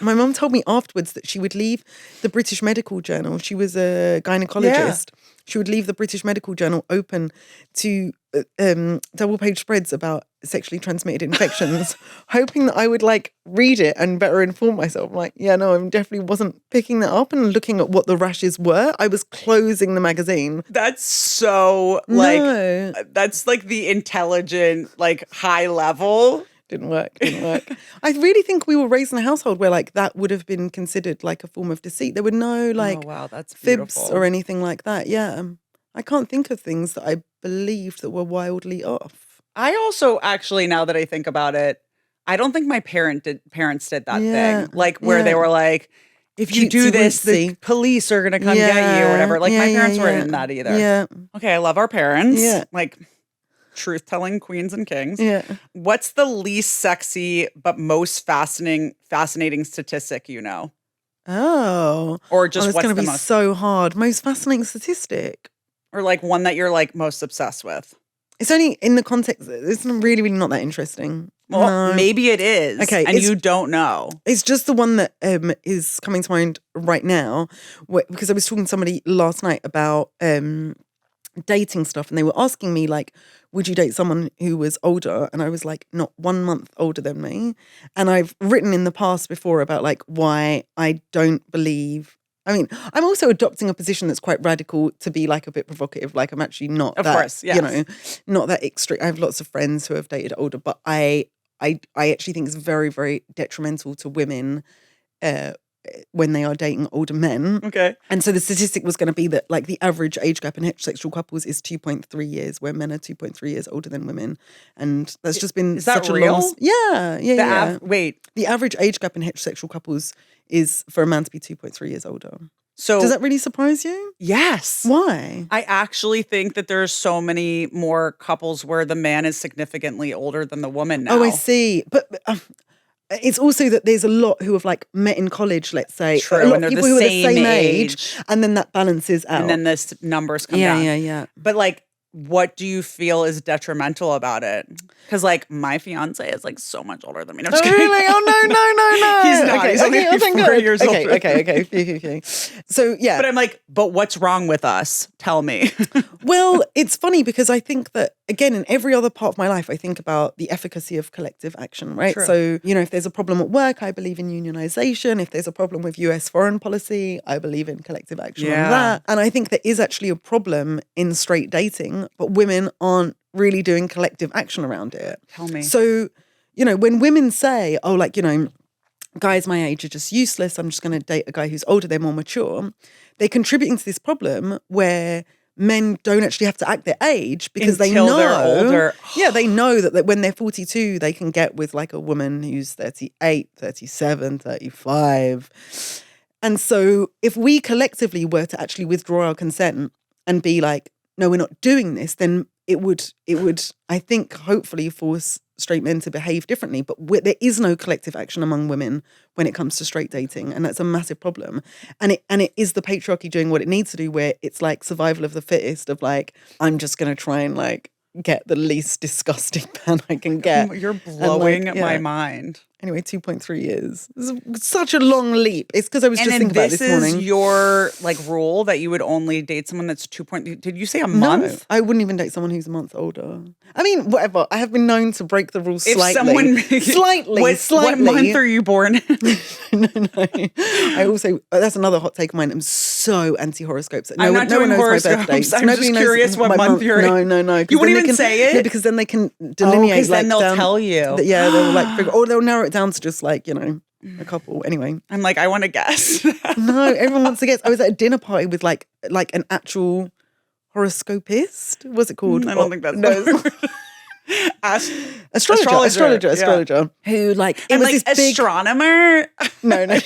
my mom told me afterwards that she would leave the British Medical Journal. She was a gynecologist. Yeah. She would leave the British Medical Journal open to double-page spreads about sexually transmitted infections, hoping that I would like read it and better inform myself. I'm like, yeah, no, I definitely wasn't picking that up and looking at what the rashes were. I was closing the magazine. That's so like, that's like the intelligent, like high level. Didn't work. I really think we were raised in a household where like that would have been considered like a form of deceit. There were no like that's fibs or anything like that. Yeah. I can't think of things that I believed that were wildly off. I also actually, now that I think about it, I don't think my parents did that thing. Like where they were like, if you do this, the police are going to come get you or whatever. Like my parents weren't in that either. Yeah. Okay. I love our parents. Yeah. Like truth-telling queens and kings. Yeah. What's the least sexy but most fascinating statistic you know? Oh. Or just it's going to be so hard. Most fascinating statistic. Or like one that you're like most obsessed with. It's only in the context, it's really, really not that interesting. Well, maybe it is. Okay. And you don't know. It's just the one that is coming to mind right now. Because I was talking to somebody last night about dating stuff and they were asking me like, would you date someone who was older? And I was like, not 1 month older than me. And I've written in the past before about like why I don't believe. I mean, I'm also adopting a position that's quite radical to be like a bit provocative. Like I'm actually not of that, course, yes. You know, not that extreme. I have lots of friends who have dated older, but I actually think it's very, very detrimental to women when they are dating older men. Okay. And so the statistic was going to be that like the average age gap in heterosexual couples is 2.3 years, where men are 2.3 years older than women. And that's just been such a real? long... Yeah. Wait. The average age gap in heterosexual couples is for a man to be 2.3 years older. So does that really surprise you? Yes. Why? I actually think that there's so many more couples where the man is significantly older than the woman now. Oh, I see. But it's also that there's a lot who have like met in college, let's say. True, a lot and of they're people the who are the same same age. age, and then that balances out. And then the numbers come down. Yeah. But like, what do you feel is detrimental about it? Because like my fiance is like so much older than me. No, I'm Oh, just kidding. really? Oh, no. He's not. He's only thank 4 God. years older. Okay. So, yeah. But I'm like, but what's wrong with us? Tell me. Well, it's funny because I think that, again, in every other part of my life, I think about the efficacy of collective action, right? True. So, if there's a problem at work, I believe in unionization. If there's a problem with US foreign policy, I believe in collective action on that. And I think there is actually a problem in straight dating, but women aren't really doing collective action around it. Tell me. So, when women say, oh, like, guys my age are just useless, I'm just going to date a guy who's older, they're more mature, they're contributing to this problem where men don't actually have to act their age because Until they know they're older. Yeah, they know that when they're 42, they can get with like a woman who's 38, 37, 35. And so if we collectively were to actually withdraw our consent and be like, no, we're not doing this, then it would, I think, hopefully force straight men to behave differently. But there is no collective action among women when it comes to straight dating, and that's a massive problem. And it is the patriarchy doing what it needs to do, where it's like survival of the fittest, of like, I'm just going to try and like get the least disgusting man I can get. You're blowing like, my mind. Anyway, 2.3 years. It's such a long leap. It's because I was just thinking about this morning. This is your like rule that you would only date someone that's 2.3. Did you say a month? No, I wouldn't even date someone who's a month older. I mean, whatever. I have been known to break the rules If slightly. someone what month are you born in? No. I also, that's another hot take of mine. I'm so anti-horoscopes. I'm not doing knows horoscopes. my birthday. I'm just curious what month you're in. No. You wouldn't even say it? Yeah, because then they can delineate. Because then they'll tell you. Yeah, they'll like figure, or they'll narrow it down to just like, a couple. Anyway. I'm like, I want to guess. No, everyone wants to guess. I was at a dinner party with like an actual horoscopist. What's it called? I don't think that's astrologer. Who like it and was like this big astronomer. No.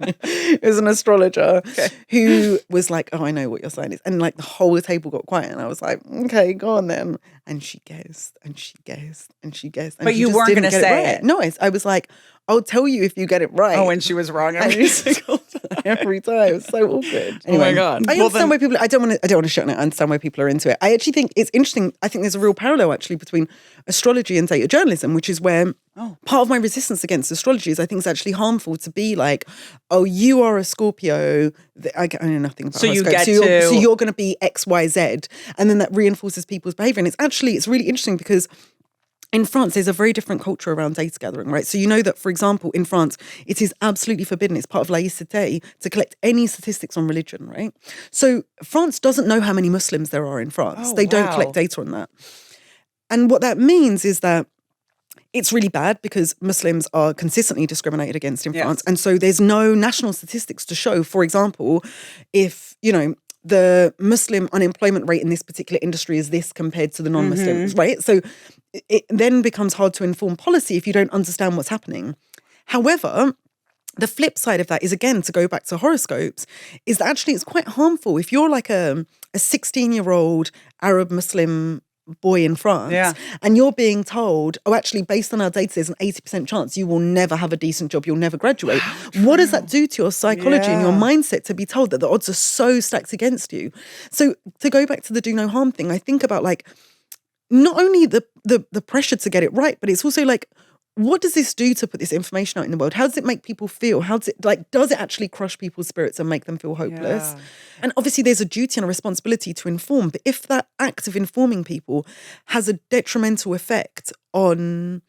It was an astrologer who was like, oh, I know what your sign is. And like the whole table got quiet. And I was like, okay, go on then. And she guessed and she guessed and she guessed. And but she you just weren't going to didn't get say right. it. No, I was like, I'll tell you if you get it right. Oh, and she was wrong every single time. Every time. It was so awkward. Anyway, oh my God. I understand why people, I don't want to shut down. I understand why people are into it. I actually think it's interesting. I think there's a real parallel actually between astrology and data journalism, which is where part of my resistance against astrology is I think it's actually harmful to be like, oh, you are a Scorpio. I know nothing about horoscopes. So you're going to be X, Y, Z. And then that reinforces people's behavior. And it's really interesting because in France, there's a very different culture around data gathering, right? So you know that, for example, in France, it is absolutely forbidden. It's part of laïcité to collect any statistics on religion, right? So France doesn't know how many Muslims there are in France. They don't collect data on that. And what that means is that it's really bad because Muslims are consistently discriminated against in France. And so there's no national statistics to show, for example, if, the Muslim unemployment rate in this particular industry is this compared to the non-Muslims, right? So it then becomes hard to inform policy if you don't understand what's happening. However, the flip side of that is, again, to go back to horoscopes, is that actually it's quite harmful. If you're like a 16-year-old Arab Muslim boy in France and you're being told, oh, actually, based on our data, there's an 80% chance you will never have a decent job, you'll never graduate. What does that do to your psychology and your mindset to be told that the odds are so stacked against you? So to go back to the do no harm thing, I think about like not only the pressure to get it right, but it's also like, what does this do to put this information out in the world? How does it make people feel? Does it actually crush people's spirits and make them feel hopeless? Yeah. And obviously there's a duty and a responsibility to inform, but if that act of informing people has a detrimental effect on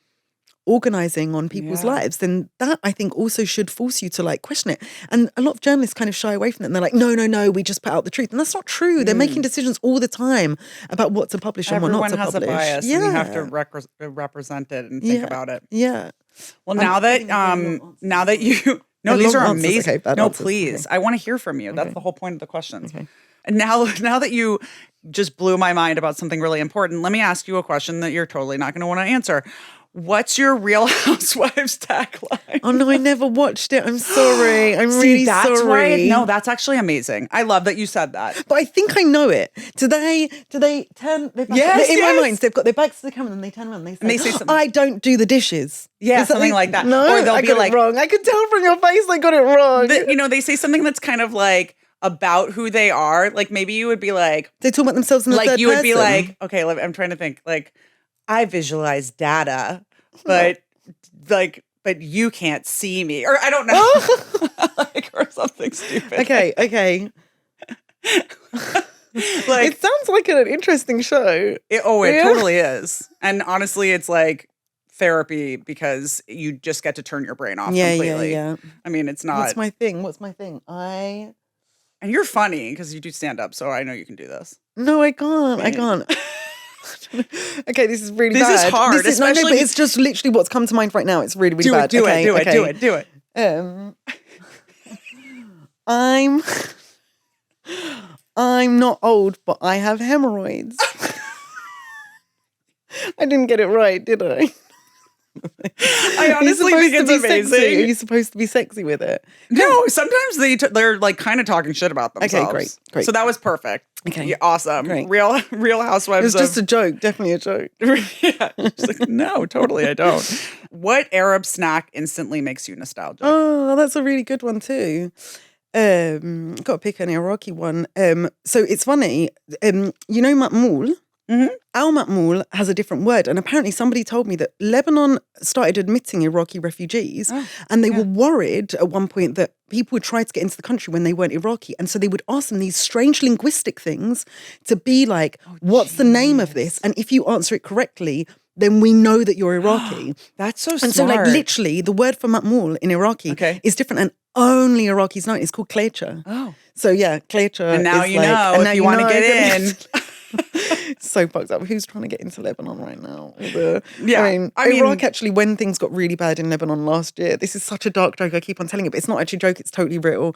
organizing on people's lives, then that I think also should force you to like question it. And a lot of journalists kind of shy away from it and they're like, no, we just put out the truth. And that's not true. They're making decisions all the time about what to publish and what not to publish. Everyone has a bias and you have to represent it and think about it. Yeah. Well, now that you... No, these are amazing. Okay, no, please. Okay. I want to hear from you. That's the whole point of the questions. Okay. And now that you just blew my mind about something really important, let me ask you a question that you're totally not going to want to answer. What's your Real Housewives tagline? Oh no, I never watched it. I'm sorry. I'm really sorry. No, that's actually amazing. I love that you said that. But I think I know it. Do they turn their back? Yes, in my mind, they've got their backs to the camera and they turn around and they say something. I don't do the dishes. Yeah, something like that. No, or they'll I be got like, it wrong. I could tell from your face I got it wrong. They say something that's kind of like about who they are. Like maybe you would be like, they talk about themselves in the third person. Like you would be like, okay, I'm trying to think. Like I visualize data, but but you can't see me, or I don't know, like or something stupid. Okay. Like it sounds like an interesting show. It totally is, and honestly, it's like therapy because you just get to turn your brain off completely. Yeah. I mean, it's not. What's my thing? And you're funny because you do stand up, so I know you can do this. No, I can't. Okay, this is really bad. This is hard, especially. But it's just literally what's come to mind right now. It's really, really bad. Do it. I'm not old, but I have hemorrhoids. I didn't get it right, did I? I honestly think it's amazing. Sexy? Are you supposed to be sexy with it? No, sometimes they're like kind of talking shit about themselves. Okay, great. So that was perfect. Okay, yeah, awesome. Great. Real Housewives. It was just a joke, definitely a joke. Yeah, she's like, no, totally, I don't. What Arab snack instantly makes you nostalgic? Oh, that's a really good one too. Got to pick an Iraqi one. So it's funny. You know matmoul? Mm-hmm. Al matmoul has a different word, and apparently somebody told me that Lebanon started admitting Iraqi refugees, and they were worried at one point that people would try to get into the country when they weren't Iraqi, and so they would ask them these strange linguistic things to be like, "What's the name of this?" And if you answer it correctly, then we know that you're Iraqi. That's so smart. And so, like, literally, the word for matmoul in Iraqi is different, and only Iraqis know it. It's called klecha. Oh, so yeah, klecha. And now is you like, know and if now you want to get in. So fucked up. Who's trying to get into Lebanon right now? I mean, Iraq actually, when things got really bad in Lebanon last year, this is such a dark joke. I keep on telling it, but it's not actually a joke. It's totally real.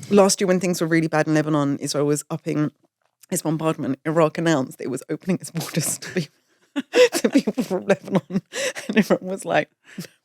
Last year when things were really bad in Lebanon, Israel was upping its bombardment. Iraq announced it was opening its borders to people from Lebanon, and everyone was like,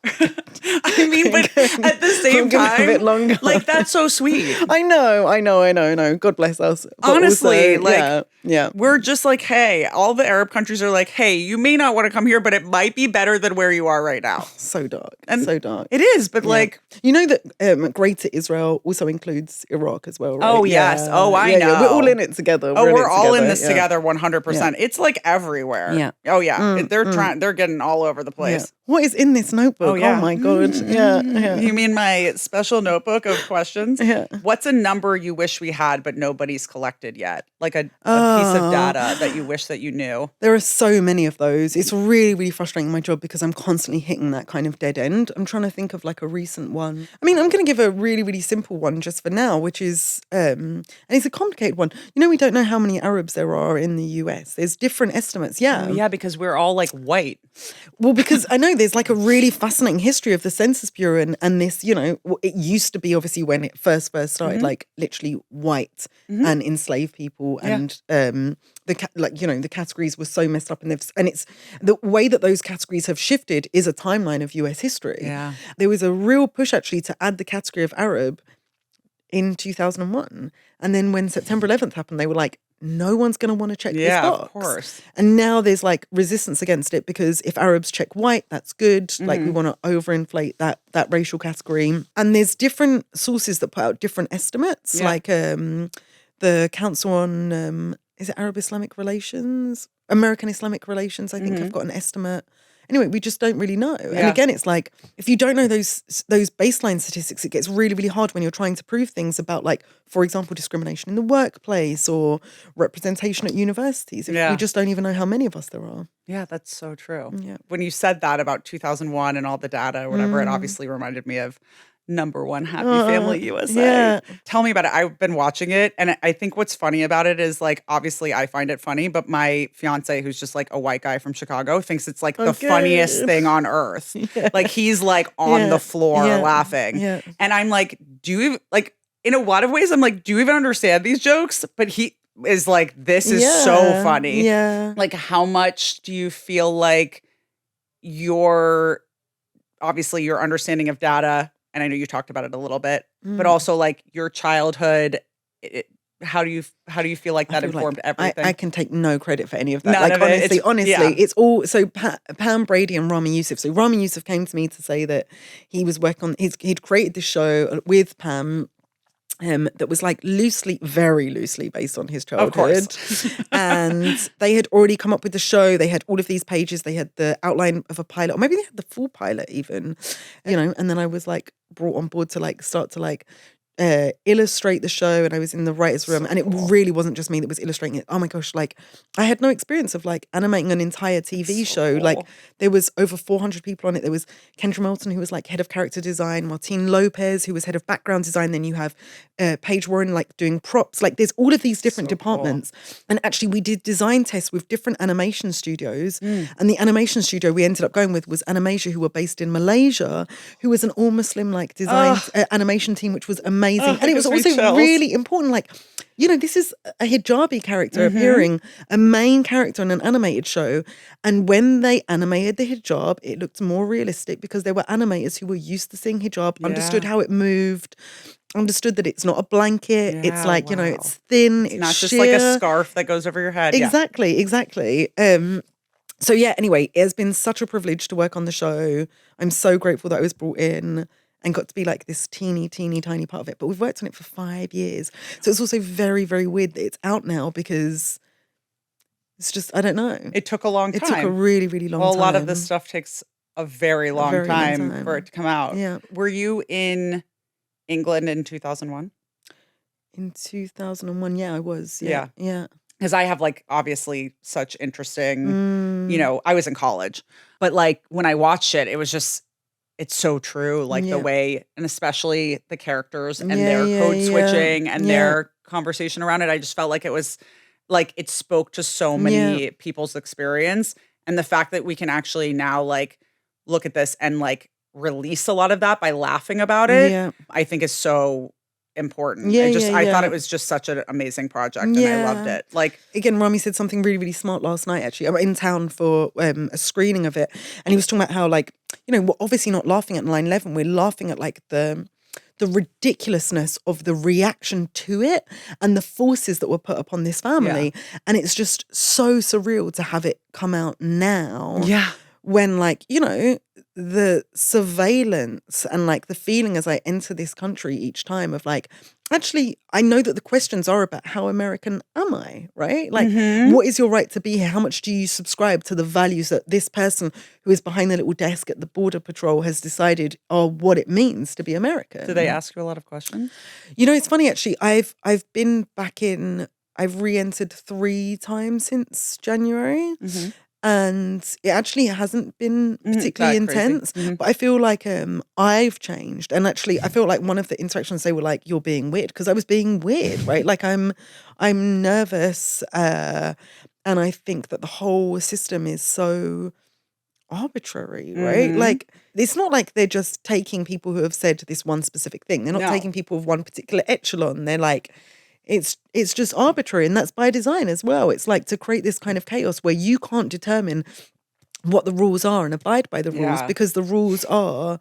I mean, but at the same time, a bit longer. Like that's so sweet. I know. God bless us. But honestly, also, like, yeah, we're just like, hey, all the Arab countries are like, hey, you may not want to come here, but it might be better than where you are right now. So dark, and so dark. It is, but like, you know that Greater Israel also includes Iraq as well, right? Oh yes, I know. We're all in it together. We're all in this together, 100%. It's like everywhere. Yeah. Oh yeah, they're getting all over the place. Yeah. What is in this notebook? Oh, yeah. Oh my God. Yeah. You mean my special notebook of questions? Yeah. What's a number you wish we had but nobody's collected yet? Like a piece of data that you wish that you knew? There are so many of those. It's really, really frustrating in my job because I'm constantly hitting that kind of dead end. I'm trying to think of like a recent one. I mean, I'm going to give a really, really simple one just for now, which is, and it's a complicated one. You know, we don't know how many Arabs there are in the US. There's different estimates. Yeah. Yeah, because we're all like white. Well, because I know there's like a really fascinating history of the Census Bureau and this, you know, it used to be obviously when it first started, like literally white and enslaved people and the categories were so messed up and it's the way that those categories have shifted is a timeline of US history. Yeah. There was a real push actually to add the category of Arab in 2001. And then when September 11th happened, they were like, no one's going to want to check this box. Yeah, of course. And now there's like resistance against it because if Arabs check white, that's good. Like we want to overinflate that racial category. And there's different sources that put out different estimates. Yeah. Like the Council on, is it Arab Islamic Relations? American Islamic Relations, I think, have got an estimate. Anyway, we just don't really know. Yeah. And again, it's like, if you don't know those baseline statistics, it gets really, really hard when you're trying to prove things about, like, for example, discrimination in the workplace or representation at universities. If we just don't even know how many of us there are. Yeah, that's so true. Yeah. When you said that about 2001 and all the data or whatever, it obviously reminded me of #1 Happy Family USA. Yeah. Tell me about it. I've been watching it, and I think what's funny about it is, like, obviously I find it funny, but my fiance, who's just like a white guy from Chicago, thinks it's like the funniest thing on earth. Yeah. Like he's like on the floor laughing. Yeah. And I'm like, do you like, in a lot of ways, I'm like, do you even understand these jokes? But he is like, this is so funny. Yeah. Like, how much do you feel like your obviously your understanding of data, and I know you talked about it a little bit, but also like your childhood. How do you feel like that informed everything? I can take no credit for any of that. None like of it. honestly, it's all so Pam Brady and Rami Youssef. So Rami Youssef came to me to say that he was working on he'd created this show with Pam. That was like very loosely based on his childhood. And they had already come up with the show. They had all of these pages. They had the outline of a pilot, or maybe they had the full pilot even, and then I was like brought on board to like start to like illustrate the show, and I was in the writer's room, and it really wasn't just me that was illustrating it. Oh my gosh, like I had no experience of like animating an entire TV show. Cool. Like there was over 400 people on it. There was Kendra Moulton, who was like head of character design, Martine Lopez, who was head of background design. Then you have Paige Warren like doing props. Like there's all of these different departments. Cool. And actually we did design tests with different animation studios. And the animation studio we ended up going with was Animasia, who were based in Malaysia, who was an all Muslim like design animation team, which was amazing. And it was also really important. Like, this is a hijabi character appearing, a main character on an animated show. And when they animated the hijab, it looked more realistic because there were animators who were used to seeing hijab, understood how it moved, understood that it's not a blanket. It's like, it's thin, it's not sheer. Just like a scarf that goes over your head. Exactly. So yeah, anyway, it has been such a privilege to work on the show. I'm so grateful that I was brought in and got to be like this teeny, tiny part of it. But we've worked on it for 5 years. So it's also very, very weird that it's out now because it's just, I don't know. It took a long time. It took a really, really long time. Well, a lot of this stuff takes a very long time for it to come out. Yeah. Were you in England in 2001? In 2001, yeah, I was. Yeah. Yeah. Because I have like obviously such interesting, I was in college. But like when I watched it, it was just, it's so true, like the way, and especially the characters and their code switching and their conversation around it. I just felt like it was like it spoke to so many people's experience. And the fact that we can actually now like look at this and like release a lot of that by laughing about it, I think is so important. I thought it was just such an amazing project and I loved it. Like again, Rami said something really, really smart last night actually. I'm in town for a screening of it, and he was talking about how like, we're obviously not laughing at 9/11, we're laughing at like the ridiculousness of the reaction to it and the forces that were put upon this family. And it's just so surreal to have it come out now. When like, the surveillance and like the feeling as I enter this country each time of like, actually, I know that the questions are about how American am I, right? Like, what is your right to be here? How much do you subscribe to the values that this person who is behind the little desk at the Border Patrol has decided are what it means to be American? Do they ask you a lot of questions? It's funny actually. I've been back in, I've re-entered 3 times since January. And it actually hasn't been particularly intense, but I feel like I've changed. And actually, I feel like one of the interactions, they were like, "You're being weird," because I was being weird, right? Like I'm nervous, and I think that the whole system is so arbitrary, right? Like it's not like they're just taking people who have said this one specific thing. They're not taking people of one particular echelon. They're like, it's just arbitrary, and that's by design as well. It's like to create this kind of chaos where you can't determine what the rules are and abide by the rules because the rules are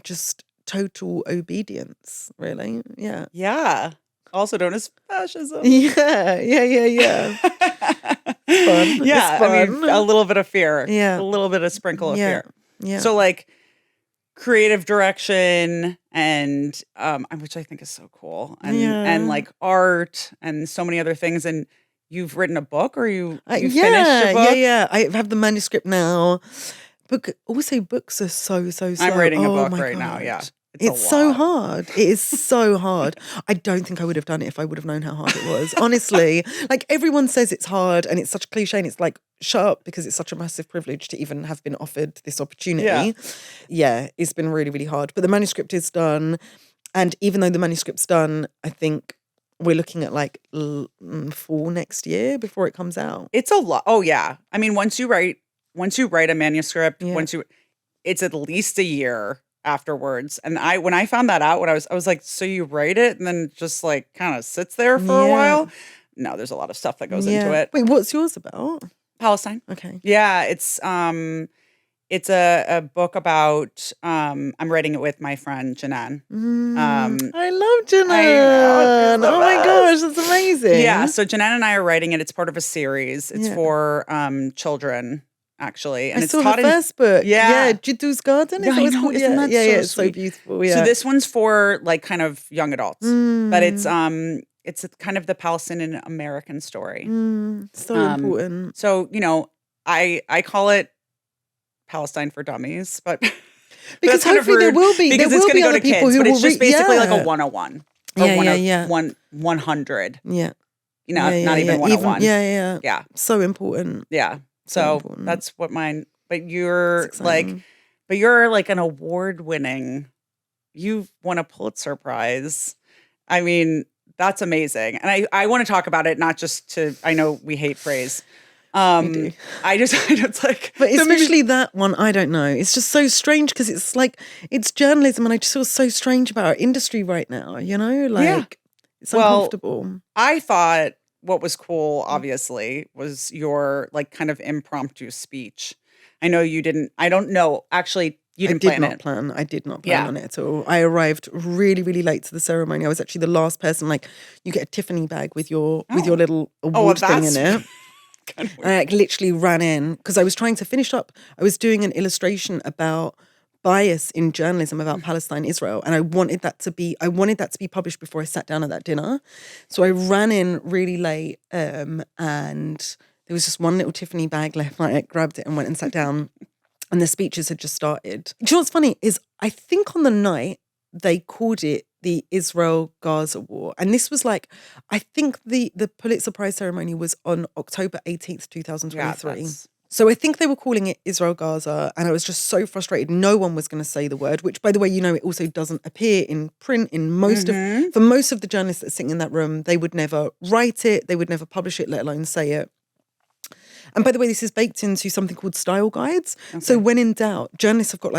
just total obedience, really. Yeah. Also known as fascism. Yeah. It's fun. Yeah, it's fun. I mean, a little bit of fear. Yeah. A little bit of sprinkle of fear. Yeah. So like creative direction and which I think is so cool, and like art and so many other things. And you've written a book, or you finished a book? Yeah. I have the manuscript now. Books are so I'm writing a book right now. Yeah. It's so hard. It is so hard. I don't think I would have done it if I would have known how hard it was. Honestly, like everyone says it's hard and it's such a cliche, and it's like, shut up, because it's such a massive privilege to even have been offered this opportunity. Yeah, it's been really, really hard. But the manuscript is done. And even though the manuscript's done, I think we're looking at like fall next year before it comes out. It's a lot. Oh yeah. I mean, once you write a manuscript, it's at least a year afterwards. And when I found that out, I was like, so you write it and then just like kind of sits there for a while? No, there's a lot of stuff that goes into it. Wait, what's yours about? Palestine. Okay. Yeah, it's It's a book about, I'm writing it with my friend, Janan. I love Janan. Oh my gosh, that's amazing. Yeah, so Janan and I are writing it. It's part of a series. It's for children, actually. And I it's saw taught her first book. Yeah. Jiddu's Garden. Yeah, I know. Isn't that so it's so sweet? beautiful. Yeah. So this one's for like kind of young adults, but it's kind of the Palestinian American story. So important. So, I call it Palestine for Dummies, but because that's kind of hopefully there rude will be because it's going to go other to people kids, who but will it's just basically like a yeah. 101 or 100. Yeah. Not even 101. Yeah. So important. Yeah. So important. that's what mine. But you're like an award-winning. You've won a Pulitzer Prize. I mean, that's amazing, and I want to talk about it. Not just to. I know we hate praise. We do. It's like, but especially that one, I don't know. It's just so strange because it's like it's journalism, and I just feel so strange about our industry right now. It's uncomfortable. I thought what was cool, obviously, was your like kind of impromptu speech. I know you didn't. I don't know. Actually, you didn't plan it. I did not plan on it at all. I arrived really, really late to the ceremony. I was actually the last person. Like, you get a Tiffany bag with your little award thing in it. I literally ran in because I was trying to finish up. I was doing an illustration about bias in journalism about Palestine, Israel, and I wanted that to be published before I sat down at that dinner. So I ran in really late, and there was just one little Tiffany bag left. I grabbed it and went and sat down, and the speeches had just started. Do you know what's funny is I think on the night they called it the Israel-Gaza war. And this was like, I think the Pulitzer Prize ceremony was on October 18th, 2023. Yeah, so I think they were calling it Israel-Gaza, and I was just so frustrated. No one was going to say the word, which, by the way, it also doesn't appear in print for most of the journalists that are sitting in that room. They would never write it. They would never publish it, let alone say it. And by the way, this is baked into something called style guides. Okay. So when in doubt, journalists have got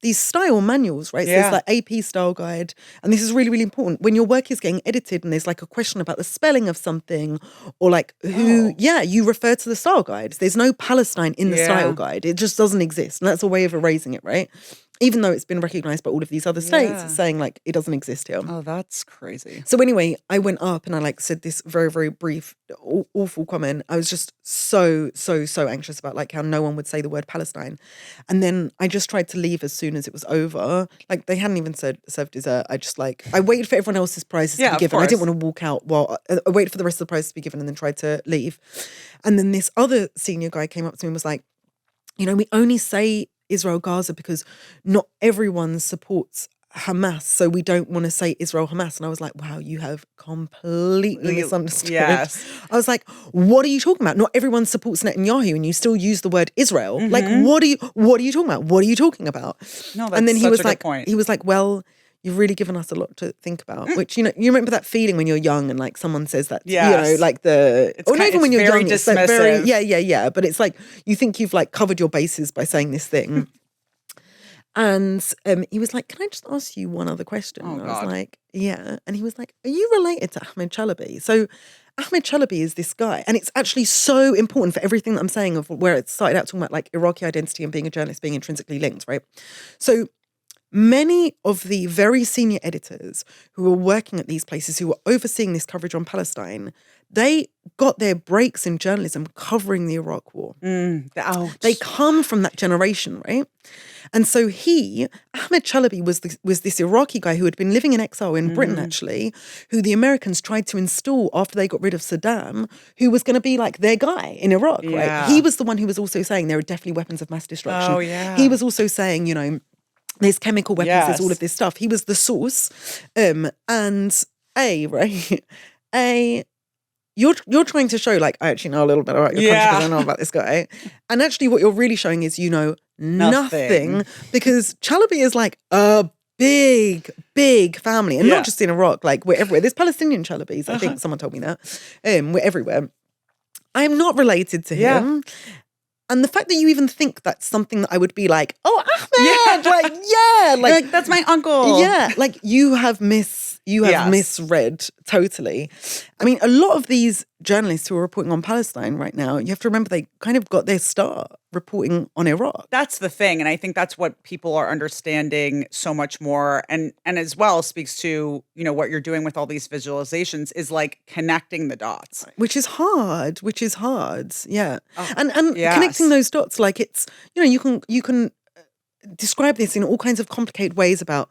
these style manuals, right? So there's like AP style guide. And this is really, really important. When your work is getting edited and there's like a question about the spelling of something or like you refer to the style guides. There's no Palestine in the style guide. It just doesn't exist. And that's a way of erasing it, right? Even though it's been recognized by all of these other states, it's saying like it doesn't exist here. Oh, that's crazy. So anyway, I went up and I said this very, very brief, awful comment. I was just so anxious about like how no one would say the word Palestine. And then I just tried to leave as soon as it was over. Like they hadn't even served dessert. I waited for everyone else's prizes to be given. I didn't want to walk out while I waited for the rest of the prizes to be given and then tried to leave. And then this other senior guy came up to me and was like, we only say Israel-Gaza because not everyone supports Hamas, so we don't want to say Israel-Hamas. And I was like, wow, you have completely misunderstood. Yes. I was like, what are you talking about? Not everyone supports Netanyahu and you still use the word Israel. Mm-hmm. Like, what are you talking about? What are you talking about? No, that's and then such a good point. He was like, well, you've really given us a lot to think about, which, you remember that feeling when you're young and like someone says that, like or not even when you're young, it's like very, but it's like, you think you've like covered your bases by saying this thing. And he was like, can I just ask you one other question? Oh, I was like, yeah. And he was like, are you related to Ahmed Chalabi? So Ahmed Chalabi is this guy. And it's actually so important for everything that I'm saying of where it started out talking about like Iraqi identity and being a journalist being intrinsically linked, right? So many of the very senior editors who were working at these places, who were overseeing this coverage on Palestine, they got their breaks in journalism covering the Iraq War. They come from that generation, right? And so Ahmed Chalabi was this Iraqi guy who had been living in exile in Britain, actually, who the Americans tried to install after they got rid of Saddam, who was going to be like their guy in Iraq, right? He was the one who was also saying there are definitely weapons of mass destruction. Oh, yeah. He was also saying, there's chemical weapons, there's all of this stuff. He was the source. You're trying to show like, I actually know a little bit about your country because I know about this guy. And actually what you're really showing is nothing because Chalabi is like a big family. And not just in Iraq, like we're everywhere. There's Palestinian Chalabis, I think someone told me that. We're everywhere. I am not related to him. And the fact that you even think that's something that I would be like, oh, Ahmed, like that's my uncle. Yeah, like you have misread totally. I mean, a lot of these journalists who are reporting on Palestine right now, you have to remember they kind of got their start reporting on Iraq. That's the thing. And I think that's what people are understanding so much more. And as well speaks to, what you're doing with all these visualizations is like connecting the dots. Which is hard. Yeah. Oh, and yes. connecting those dots, like it's, you can describe this in all kinds of complicated ways about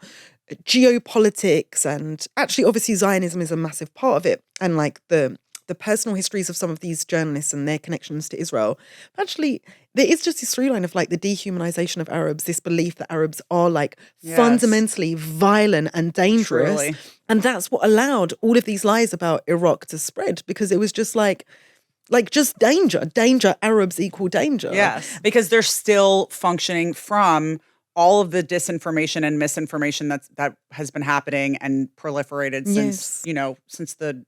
geopolitics, and actually obviously Zionism is a massive part of it, and like the personal histories of some of these journalists and their connections to Israel. But actually, there is just this through line of like the dehumanization of Arabs, this belief that Arabs are like fundamentally violent and dangerous. Truly. And that's what allowed all of these lies about Iraq to spread, because it was just like just danger, Arabs equal danger. Yes, because they're still functioning from all of the disinformation and misinformation that has been happening and proliferated since, since the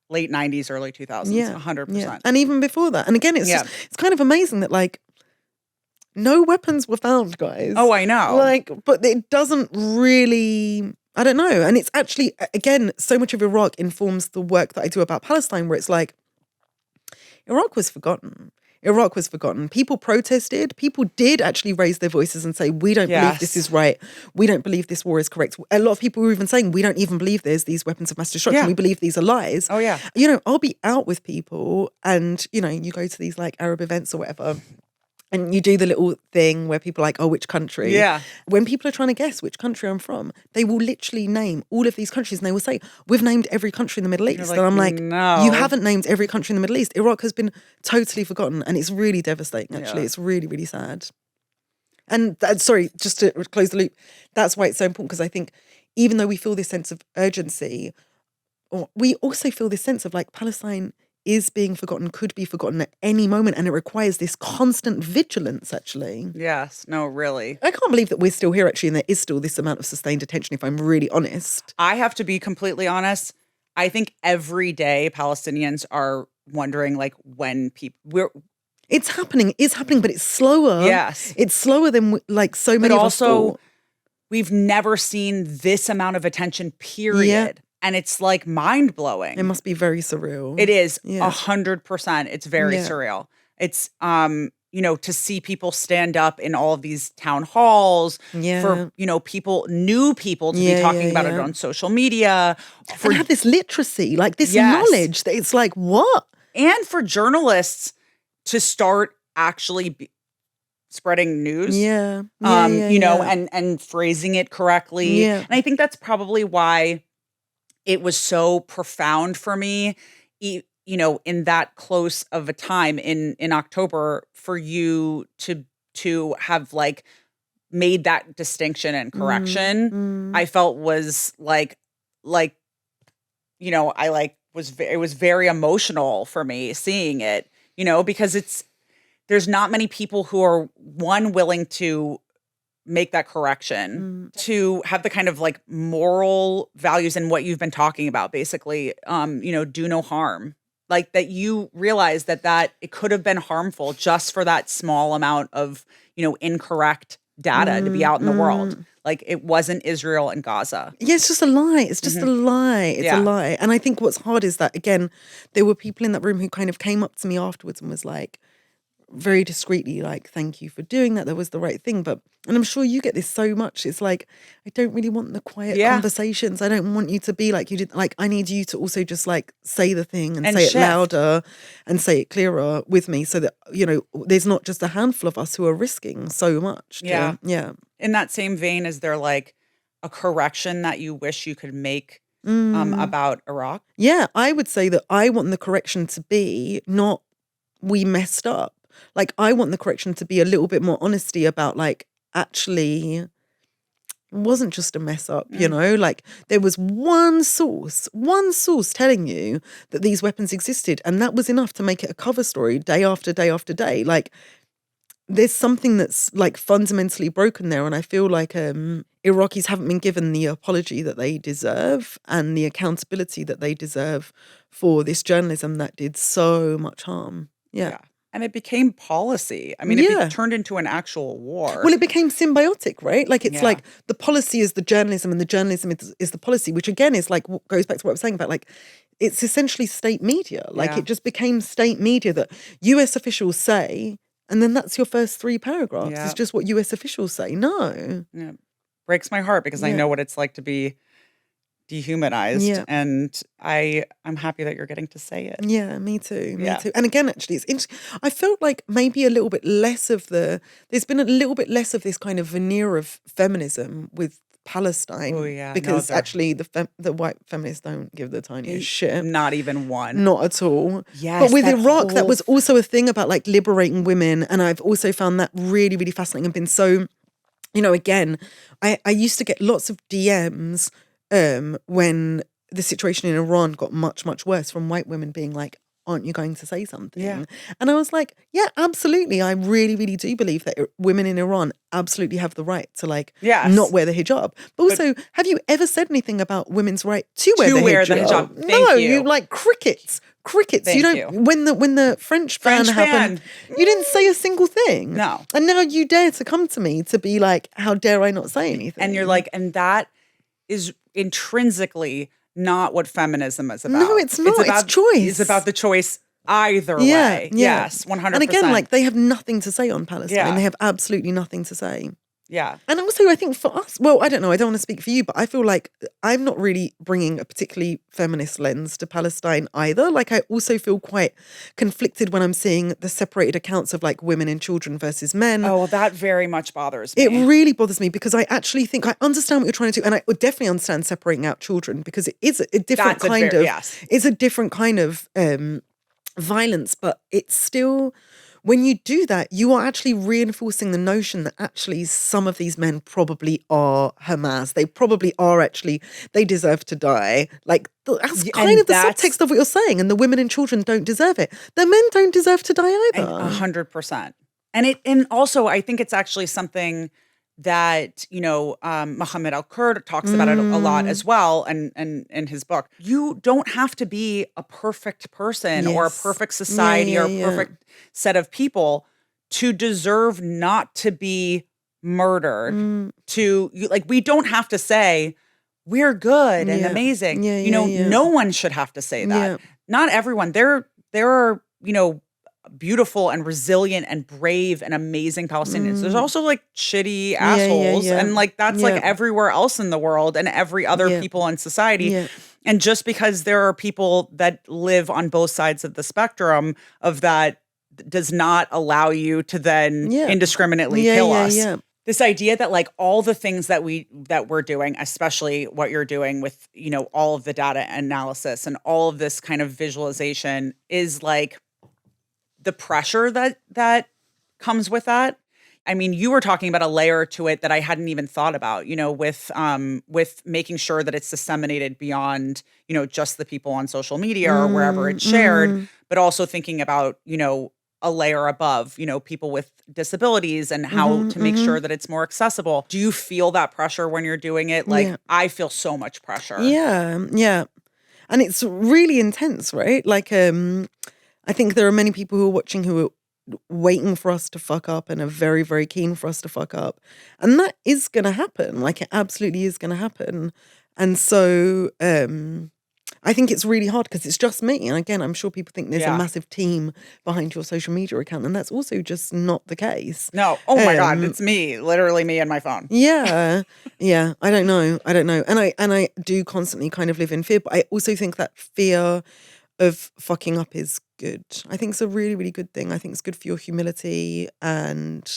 late 90s, early 2000s, 100%. Yeah. And even before that. And again, it's it's kind of amazing that like no weapons were found, guys. Oh, I know. Like, but it doesn't really, I don't know. And it's actually, again, so much of Iraq informs the work that I do about Palestine, where it's like, Iraq was forgotten. People protested. People did actually raise their voices and say, we don't believe this is right. We don't believe this war is correct. A lot of people were even saying, we don't even believe there's these weapons of mass destruction. We believe these are lies. Oh, yeah. I'll be out with people and, you go to these like Arab events or whatever, and you do the little thing where people are like, oh, which country? Yeah. When people are trying to guess which country I'm from, they will literally name all of these countries and they will say, we've named every country in the Middle East. Like, and I'm like, no. You haven't named every country in the Middle East. Iraq has been totally forgotten, and it's really devastating, actually. It's really, really sad. And sorry, just to close the loop, that's why it's so important, because I think even though we feel this sense of urgency, we also feel this sense of like Palestine is being forgotten, could be forgotten at any moment, and it requires this constant vigilance, actually. Yes, no, really. I can't believe that we're still here, actually, and there is still this amount of sustained attention, if I'm really honest. I have to be completely honest. I think every day Palestinians are wondering, like, when It's happening, but it's slower. Yes. It's slower than, like, so many but of also, us thought. We've never seen this amount of attention, period. Yeah. And it's like mind-blowing. It must be very surreal. It is 100%. It's very surreal. It's, to see people stand up in all of these town halls for, new people to be talking about it on social media. And have this literacy, like this knowledge that it's like, what? And for journalists to start actually spreading news. And phrasing it correctly. Yeah. And I think that's probably why it was so profound for me, in that close of a time in October, for you to have like made that distinction and correction. I felt was it was very emotional for me seeing it, because there's not many people who are willing to make that correction, to have the kind of like moral values and what you've been talking about, basically, do no harm. Like that you realize that it could have been harmful just for that small amount of, incorrect data to be out in the world. Like it wasn't Israel and Gaza. Yeah, it's just a lie. It's just a lie. It's a lie. And I think what's hard is that, again, there were people in that room who kind of came up to me afterwards and was like, very discreetly, like, thank you for doing that. That was the right thing. And I'm sure you get this so much. It's like, I don't really want the quiet conversations. I don't want you to be like you did. Like, I need you to also just like say the thing and say shift. It louder and say it clearer with me, so that, there's not just a handful of us who are risking so much. Yeah. In that same vein, is there like a correction that you wish you could make about Iraq? Yeah, I would say that I want the correction to be not we messed up. Like, I want the correction to be a little bit more honesty about, like, actually, it wasn't just a mess up, Like, there was one source telling you that these weapons existed, and that was enough to make it a cover story day after day after day. Like, there's something that's, like, fundamentally broken there, and I feel like Iraqis haven't been given the apology that they deserve and the accountability that they deserve for this journalism that did so much harm. Yeah. And it became policy. I mean, it turned into an actual war. Well, it became symbiotic, right? Like, it's like the policy is the journalism and the journalism is the policy, which again is like, goes back to what I was saying about, like, it's essentially state media. Like, it just became state media that US officials say, And then that's your first 3 paragraphs. Yeah. It's just what US officials say. No. Yeah. Breaks my heart because I know what it's like to be dehumanized. Yeah. And I'm happy that you're getting to say it. Yeah, me too. Me Yeah. too. And again, actually, it's interesting. I felt like maybe a little bit less of there's been a little bit less of this kind of veneer of feminism with Palestine. Oh, yeah. Because actually the white feminists don't give the tiniest shit. Not even one. Not at all. Yes, but with that Iraq, that whole was also a thing about like liberating women. And I've also found that really, really fascinating and been so, again, I used to get lots of DMs when the situation in Iran got much, much worse from white women being like, aren't you going to say something? Yeah. And I was like, yeah, absolutely. I really, really do believe that women in Iran absolutely have the right to not wear the hijab. But also, have you ever said anything about women's right to wear the hijab? Thank no, you. you like crickets. Crickets. Thank you don't. you. When the French ban happened, you didn't say a single thing. No. And now you dare to come to me to be like, how dare I not say anything? And you're like, and that is intrinsically not what feminism is about. No, it's not. It's choice. It's about the choice either way. Yes, 100%. And again, like they have nothing to say on Palestine. Yeah. They have absolutely nothing to say. Yeah. And also, I think for us, well, I don't know, I don't want to speak for you, but I feel like I'm not really bringing a particularly feminist lens to Palestine either. Like, I also feel quite conflicted when I'm seeing the separated accounts of like women and children versus men. Oh, well, that very much bothers me. It really bothers me because I actually think I understand what you're trying to do. And I would definitely understand separating out children because it is a different it's a different kind of violence, but it's still, when you do that, you are actually reinforcing the notion that actually some of these men probably are Hamas. They probably are actually, they deserve to die. Like, that's kind of the subtext of what you're saying. And the women and children don't deserve it. The men don't deserve to die either. 100%. And also, I think it's actually something that, Mohammed Al-Kurd talks about it a lot as well, and in his book. You don't have to be a perfect person or a perfect society or a perfect set of people to deserve not to be murdered. We don't have to say we're good and amazing. No one should have to say that. Not everyone. There are, beautiful and resilient and brave and amazing Palestinians. There's also like shitty assholes and like that's like everywhere else in the world and every other people in society. And just because there are people that live on both sides of the spectrum of that does not allow you to then indiscriminately kill us. This idea that like all the things that we're doing, especially what you're doing with, all of the data analysis and all of this kind of visualization is like the pressure that comes with that. I mean, you were talking about a layer to it that I hadn't even thought about, with making sure that it's disseminated beyond, just the people on social media or wherever it's shared, but also thinking about, a layer above, people with disabilities and how to make sure that it's more accessible. Do you feel that pressure when you're doing it? Like, I feel so much pressure. Yeah. And it's really intense, right? Like, I think there are many people who are watching who are waiting for us to fuck up and are very, very keen for us to fuck up. And that is going to happen. Like, it absolutely is going to happen. And so I think it's really hard because it's just me. And again, I'm sure people think there's a massive team behind your social media account. And that's also just not the case. No. Oh my God. It's me. Literally me and my phone. Yeah. I don't know. And I do constantly kind of live in fear. But I also think that fear of fucking up is good. I think it's a really, really good thing. I think it's good for your humility. And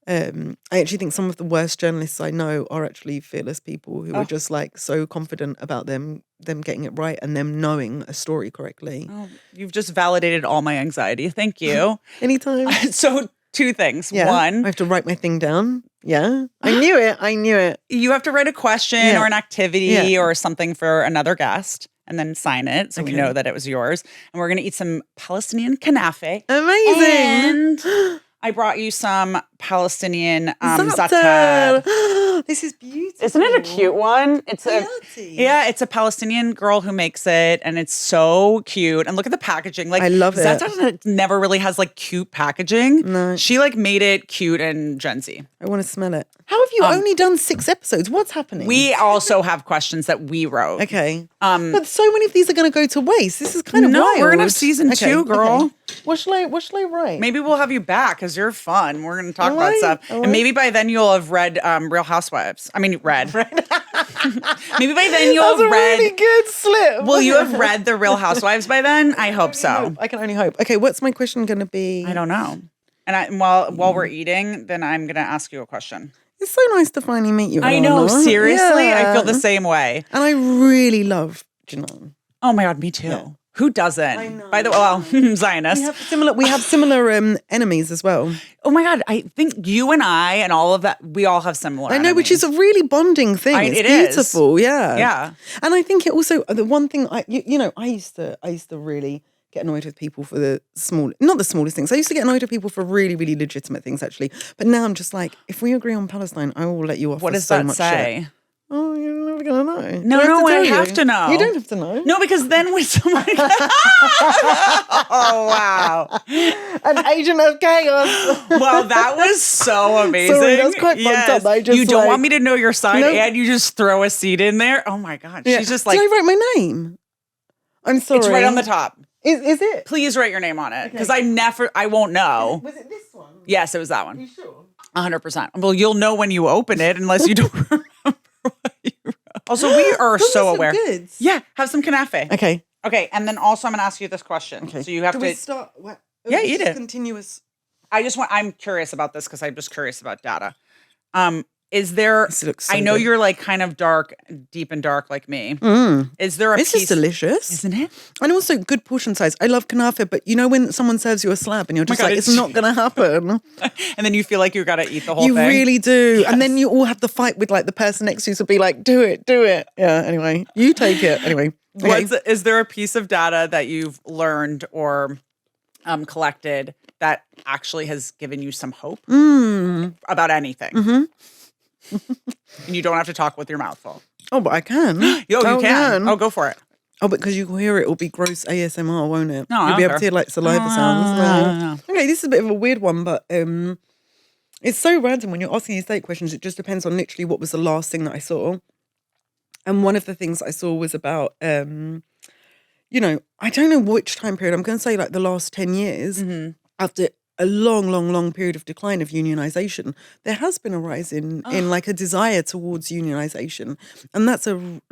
I actually think some of the worst journalists I know are actually fearless people who are just like so confident about them getting it right and them knowing a story correctly. Oh, you've just validated all my anxiety. Thank you. Anytime. So 2 things. Yeah. One, I have to write my thing down. Yeah. I knew it. You have to write a question or an activity or something for another guest. And then sign it so we know that it was yours. And we're going to eat some Palestinian kanafe. Amazing. And I brought you some Palestinian za'atar. This is beautiful. Isn't it a cute one? It's it's a Palestinian girl who makes it, and it's so cute. And look at the packaging. Like, I love it. Za'atar never really has like cute packaging. No. She like made it cute and Gen Z. I want to smell it. How have you only done 6 episodes? What's happening? We also have questions that we wrote. Okay. But so many of these are going to go to waste. This is kind of wild. We're going to have season 2, girl. Okay. What shall I write? Maybe we'll have you back because you're fun. We're going to talk about stuff. And maybe by then you'll have read Real Housewives. I mean, read. Maybe by then you'll have read. Really good slip. Will you have read The Real Housewives by then? I hope so. I can only hope. Okay, what's my question going to be? I don't know. And while we're eating, then I'm going to ask you a question. It's so nice to finally meet you. I know, seriously. Yeah. I feel the same way. And I really love Janelle. Oh my God, me too. Yeah. Who doesn't? I know. By the way, Zionist. We have similar enemies as well. Oh my God, I think you and I and all of that, we all have similar enemies. Which is a really bonding thing. It's beautiful. Is. Yeah. Yeah. And I think it also, the one thing I used to really get annoyed with people for not the smallest things. I used to get annoyed with people for really, really legitimate things, actually. But now I'm just like, if we agree on Palestine, I will let you off. What does that say? Shit. Oh, you're never going to know. No, I have to know. You don't have to know. No, because then when someone... Oh, wow. An agent of chaos. Well, that was so amazing. Sorry, that's quite fucked up. You don't want me to know your side and you just throw a seed in there? Oh, my God. Yeah. She's just like... Did I write my name? I'm sorry. It's right on the top. Is it? Please write your name on it because I won't know. Was it this one? Yes, it was that one. Are you sure? 100%. Well, you'll know when you open it unless you don't remember what you wrote. Also, we are so aware. Goods. Yeah, have some kanafe. Okay, and then also I'm going to ask you this question. Okay. So you have to start. What? Yeah, eat it. Continuous. I'm curious about this because I'm just curious about data. Is there, so I know you're like kind of deep and dark like me. Is there a piece? This is delicious. Isn't it? And also good portion size. I love kanafe, but you know when someone serves you a slab and you're just it's not going to happen. And then you feel like you got to eat the whole thing. You really do. Yes. And then you all have the fight with like the person next to you to be like, do it. Yeah, anyway. You take it. Anyway. Okay. Is there a piece of data that you've learned or collected that actually has given you some hope about anything? Mm-hmm. And you don't have to talk with your mouth full. Oh, but I can. You can. Oh, go for it. Oh, because you can hear it. It'll be gross ASMR, won't it? No, You'll be able to hear like saliva sounds. No. Okay, this is a bit of a weird one, but it's so random when you're asking these date questions. It just depends on literally what was the last thing that I saw. And one of the things I saw was about, I don't know which time period. I'm going to say like the last 10 years after a long period of decline of unionization, there has been a rise in like a desire towards unionization. And that's on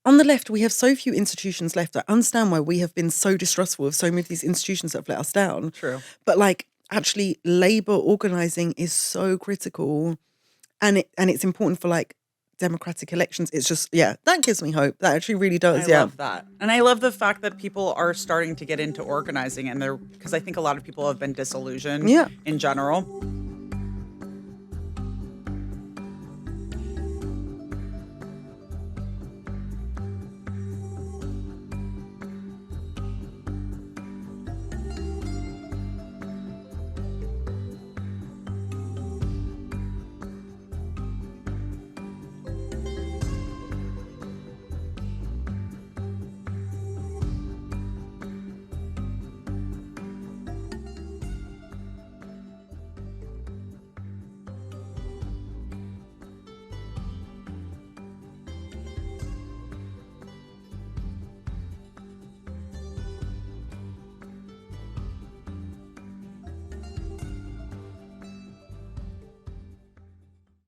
the left, we have so few institutions left. I understand why we have been so distrustful of so many of these institutions that have let us down. True. But like actually labor organizing is so critical and it's important for like democratic elections. It's just, that gives me hope. That actually really does. I love that. And I love the fact that people are starting to get into organizing because I think a lot of people have been disillusioned in general.